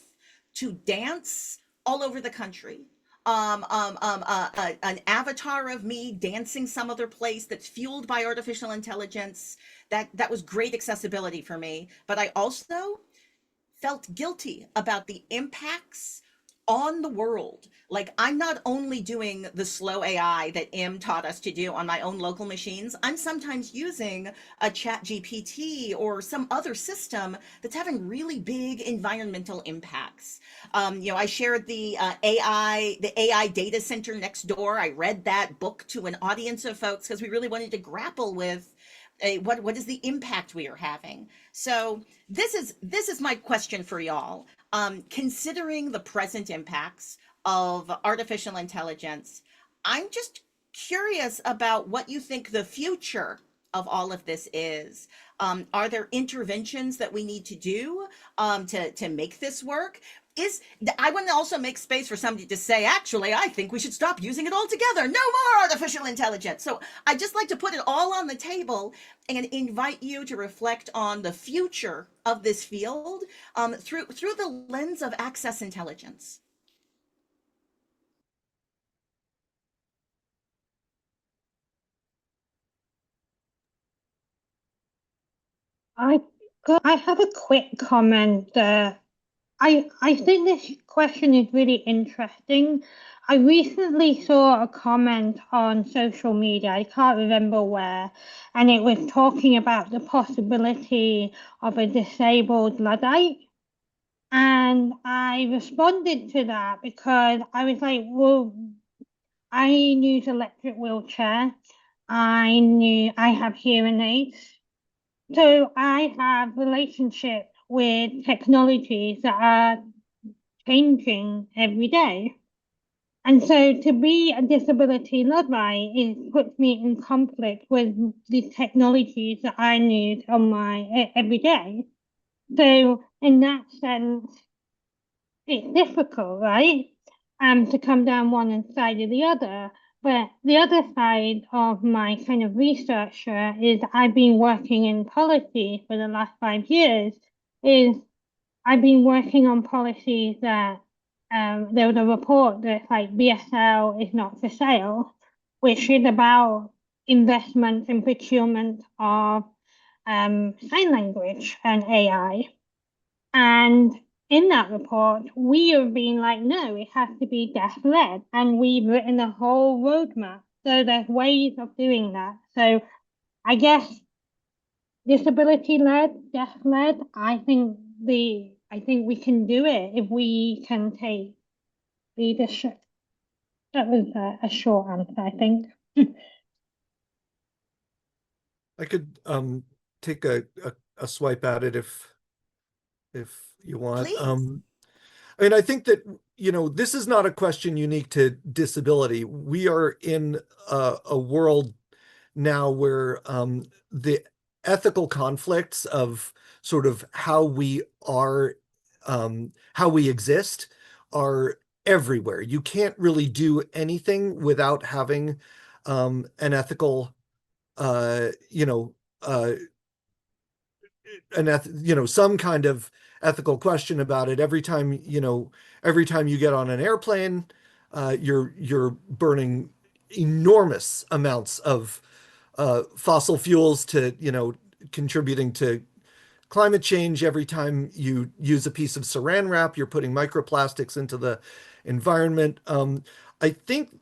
Speaker 8: to dance all over the country, an avatar of me dancing some other place that's fueled by artificial intelligence. That was great accessibility for me. But I also felt guilty about the impacts on the world. Like, I'm not only doing the slow AI that M taught us to do on my own local machines, I'm sometimes using a chat GPT or some other system that's having really big environmental impacts. I shared the AI data center next door. I read that book to an audience of folks because we really wanted to grapple with what is the impact we are having. So this is my question for y'all. Considering the present impacts of artificial intelligence, I'm just curious about what you think the future of all of this is. Are there interventions that we need to do to make this work? I want to also make space for somebody to say, actually, I think we should stop using it altogether. No more artificial intelligence. So I just like to put it all on the table and invite you to reflect on the future of this field through the lens of access intelligence.
Speaker 4: I have a quick comment. I think this question is really interesting. I recently saw a comment on social media, I can't remember where, and it was talking about the possibility of a disabled Luddite. And And I responded to that because I was like, well, I use electric wheelchair. I knew I have hearing aids. So I have relationship with technologies that are changing every day. And so to be a disability Luddite, it puts me in conflict with the technologies that I need on my every day. So in that sense, it's difficult, right? To come down one side or the other. But the other side of my kind of researcher is I've been working in policy for the last 5 years, is I've been working on policies that there was a report that like BSL is not for sale, which is about investment in procurement of sign language and AI. And in that report, we have been like, no, it has to be deaf-led. And we've written a whole roadmap. So there's ways of doing that. So I guess disability-led, deaf-led, I think we can do it if we can take leadership. That was a short answer, I think.
Speaker 6: I could take a swipe at it if you want.
Speaker 8: Please.
Speaker 6: I mean, I think that, this is not a question unique to disability. We are in a world now where the ethical conflicts of sort of how we are, how we exist are everywhere. You can't really do anything without having an ethical, some kind of ethical question about it. Every time you get on an airplane, you're burning enormous amounts of fossil fuels to, contributing to climate change. Every time you use a piece of saran wrap, you're putting microplastics into the environment. I think,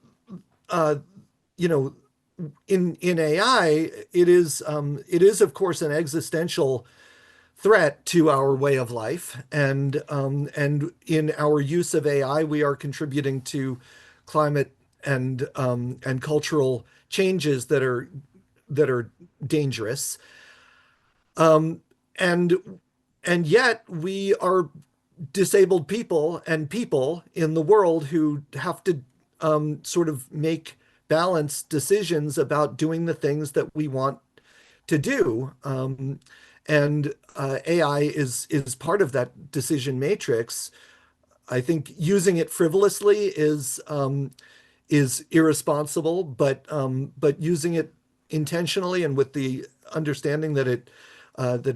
Speaker 6: you know, in AI, it is of course an existential threat to our way of life, and in our use of AI, we are contributing to climate and cultural changes that are dangerous. And yet we are disabled people and people in the world who have to sort of make balanced decisions about doing the things that we want to do. And AI is part of that decision matrix. I think using it frivolously is irresponsible, but using it intentionally and with the understanding that it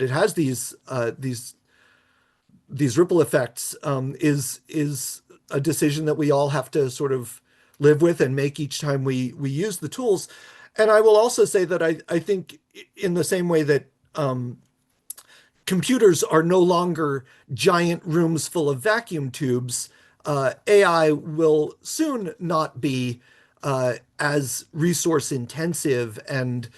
Speaker 6: has these ripple effects is a decision that we all have to sort of live with and make each time we use the tools. And I will also say that I think in the same way that computers are no longer giant rooms full of vacuum tubes, AI will soon not be as resource intensive and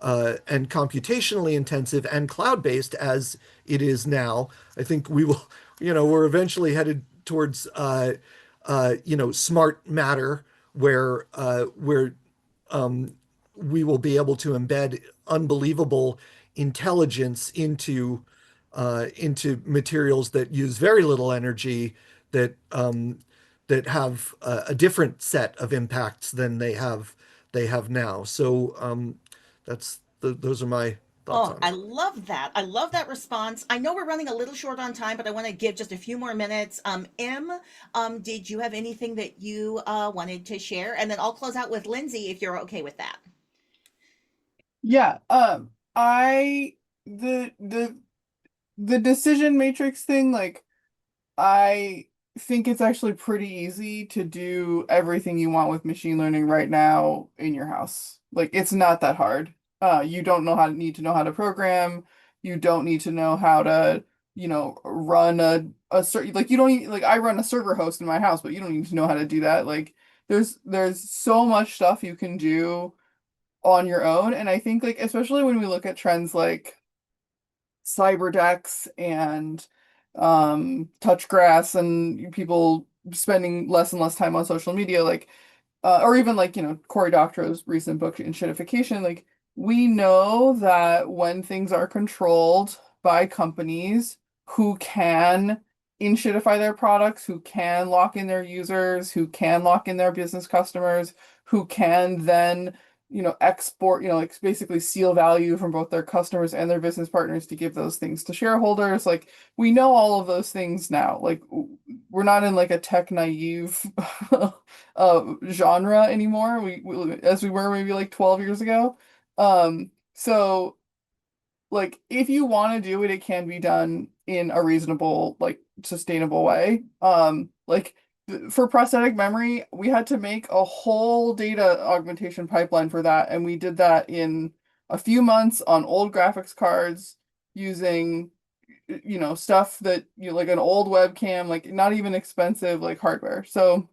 Speaker 6: computationally intensive and cloud-based as it is now. I think we're eventually headed towards smart matter, where we will be able to embed unbelievable intelligence into materials that use very little energy, that have a different set of impacts than they have now. So those are my thoughts
Speaker 8: Oh,
Speaker 6: on
Speaker 8: I
Speaker 6: it.
Speaker 8: love that. I love that response. I know we're running a little short on time, but I want to give just a few more minutes. M, did you have anything that you wanted to share? And then I'll close out with Lindsey if you're okay with that.
Speaker 3: Yeah, I the decision matrix thing, like, I think it's actually pretty easy to do everything you want with machine learning right now in your house. Like, it's not that hard. You don't need to know how to program. You don't need to know how to, run like, you don't need, like, I run a server host in my house, but you don't need to know how to do that. Like, there's so much stuff you can do on your own. And I think, like, especially when we look at trends like cyber decks and touch grass and people spending less and less time on social media, like or even like, Cory Doctorow's recent book, Enshittification, like we know that when things are controlled by companies who can enshittify their products, who can lock in their users, who can lock in their business customers, who can then, export, like basically steal value from both their customers and their business partners to give those things to shareholders. Like we know all of those things now. Like we're not in like a tech naive genre anymore. We as we were maybe like 12 years ago. So like if you want to do it, it can be done in a reasonable, like sustainable way. Like for prosthetic memory, we had to make a whole data augmentation pipeline for that, and we did that in a few months on old graphics cards using stuff that like an old webcam, like not even expensive like hardware. So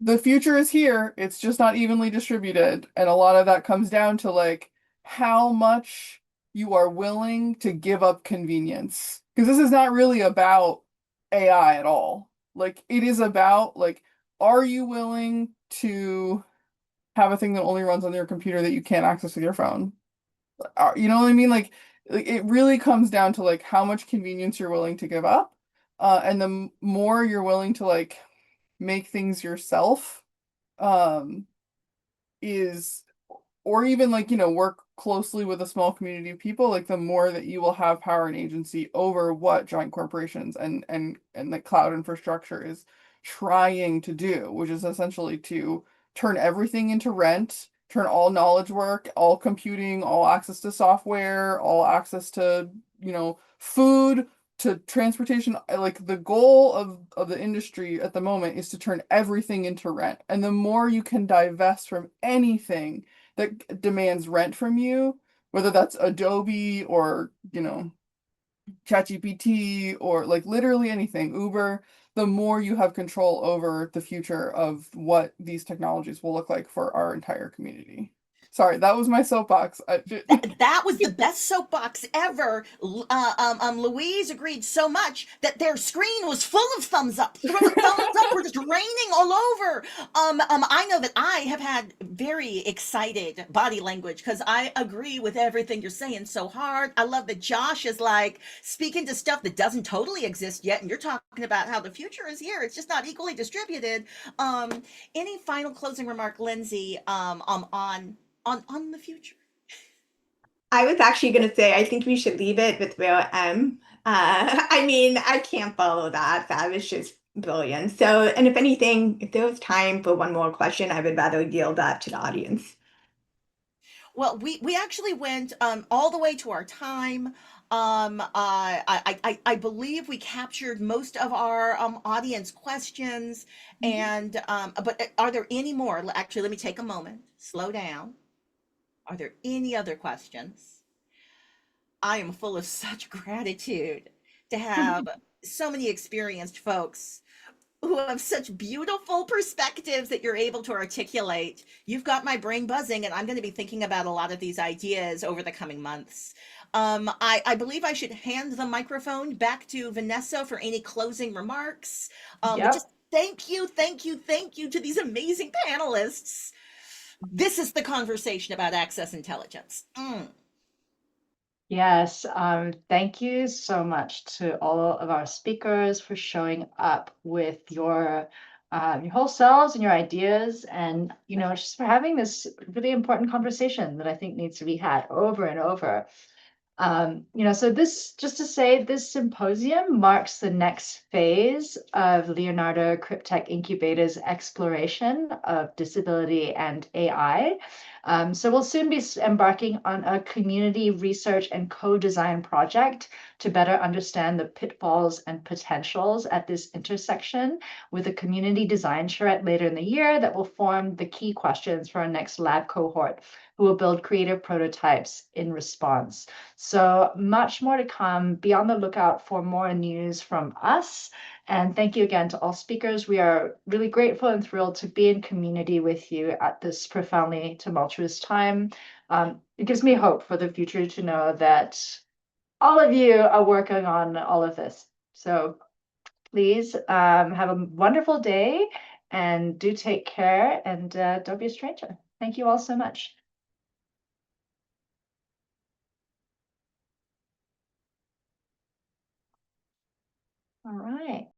Speaker 3: the future is here. It's just not evenly distributed. And a lot of that comes down to like how much you are willing to give up convenience. Because this is not really about AI at all. Like it is about like, are you willing to have a thing that only runs on your computer that you can't access with your phone? You know what I mean? Like it really comes down to like how much convenience you're willing to give up. And the more you're willing to like make things yourself, um, is or even like work closely with a small community of people, like the more that you will have power and agency over what giant corporations and the cloud infrastructure is trying to do, which is essentially to turn everything into rent, turn all knowledge work, all computing, all access to software, all access to food, to transportation. Like the goal of the industry at the moment is to turn everything into rent, and the more you can divest from anything that demands rent from you, whether that's Adobe or, ChatGPT or like literally anything, Uber, the more you have control over the future of what these technologies will look like for our entire community. Sorry, that was my soapbox.
Speaker 8: That was the best soapbox ever. Louise agreed so much that their screen was full of thumbs up. Thumbs up were just raining all over. I know that I have had very excited body language because I agree with everything you're saying so hard. I love that Josh is like speaking to stuff that doesn't totally exist yet, and you're talking about how the future is here. It's just not equally distributed. Any final closing remark, Lindsey, on the future?
Speaker 2: I was actually going to say, I think we should leave it with where M. I mean, I can't follow that. That was just brilliant. So, and if anything, if there was time for one more question, I would rather yield that to the audience.
Speaker 8: Well, we actually went all the way to our time. I believe we captured most of our audience questions. And but are there any more? Actually, let me take a moment. Slow down. Are there any other questions? I am full of such gratitude to have so many experienced folks who have such beautiful perspectives that you're able to articulate. You've got my brain buzzing, and I'm going to be thinking about a lot of these ideas over the coming months. I believe I should hand the microphone back to Vanessa for any closing remarks. But just thank you, thank you, thank you to these amazing panelists. This is the conversation about access intelligence.
Speaker 1: Yes, thank you so much to all of our speakers for showing up with your whole selves and your ideas, and just for having this really important conversation that I think needs to be had over and over. So this, just to say, this symposium marks the next phase of Leonardo CripTech Incubator's exploration of disability and AI. So we'll soon be embarking on a community research and co-design project to better understand the pitfalls and potentials at this intersection, with a community design charrette later in the year that will form the key questions for our next lab cohort, who will build creative prototypes in response. So much more to come. Be on the lookout for more news from us. And thank you again to all speakers. We are really grateful and thrilled to be in community with you at this profoundly tumultuous time. It gives me hope for the future to know that all of you are working on all of this. So please have a wonderful day and do take care and don't be a stranger. Thank you all so much. All right.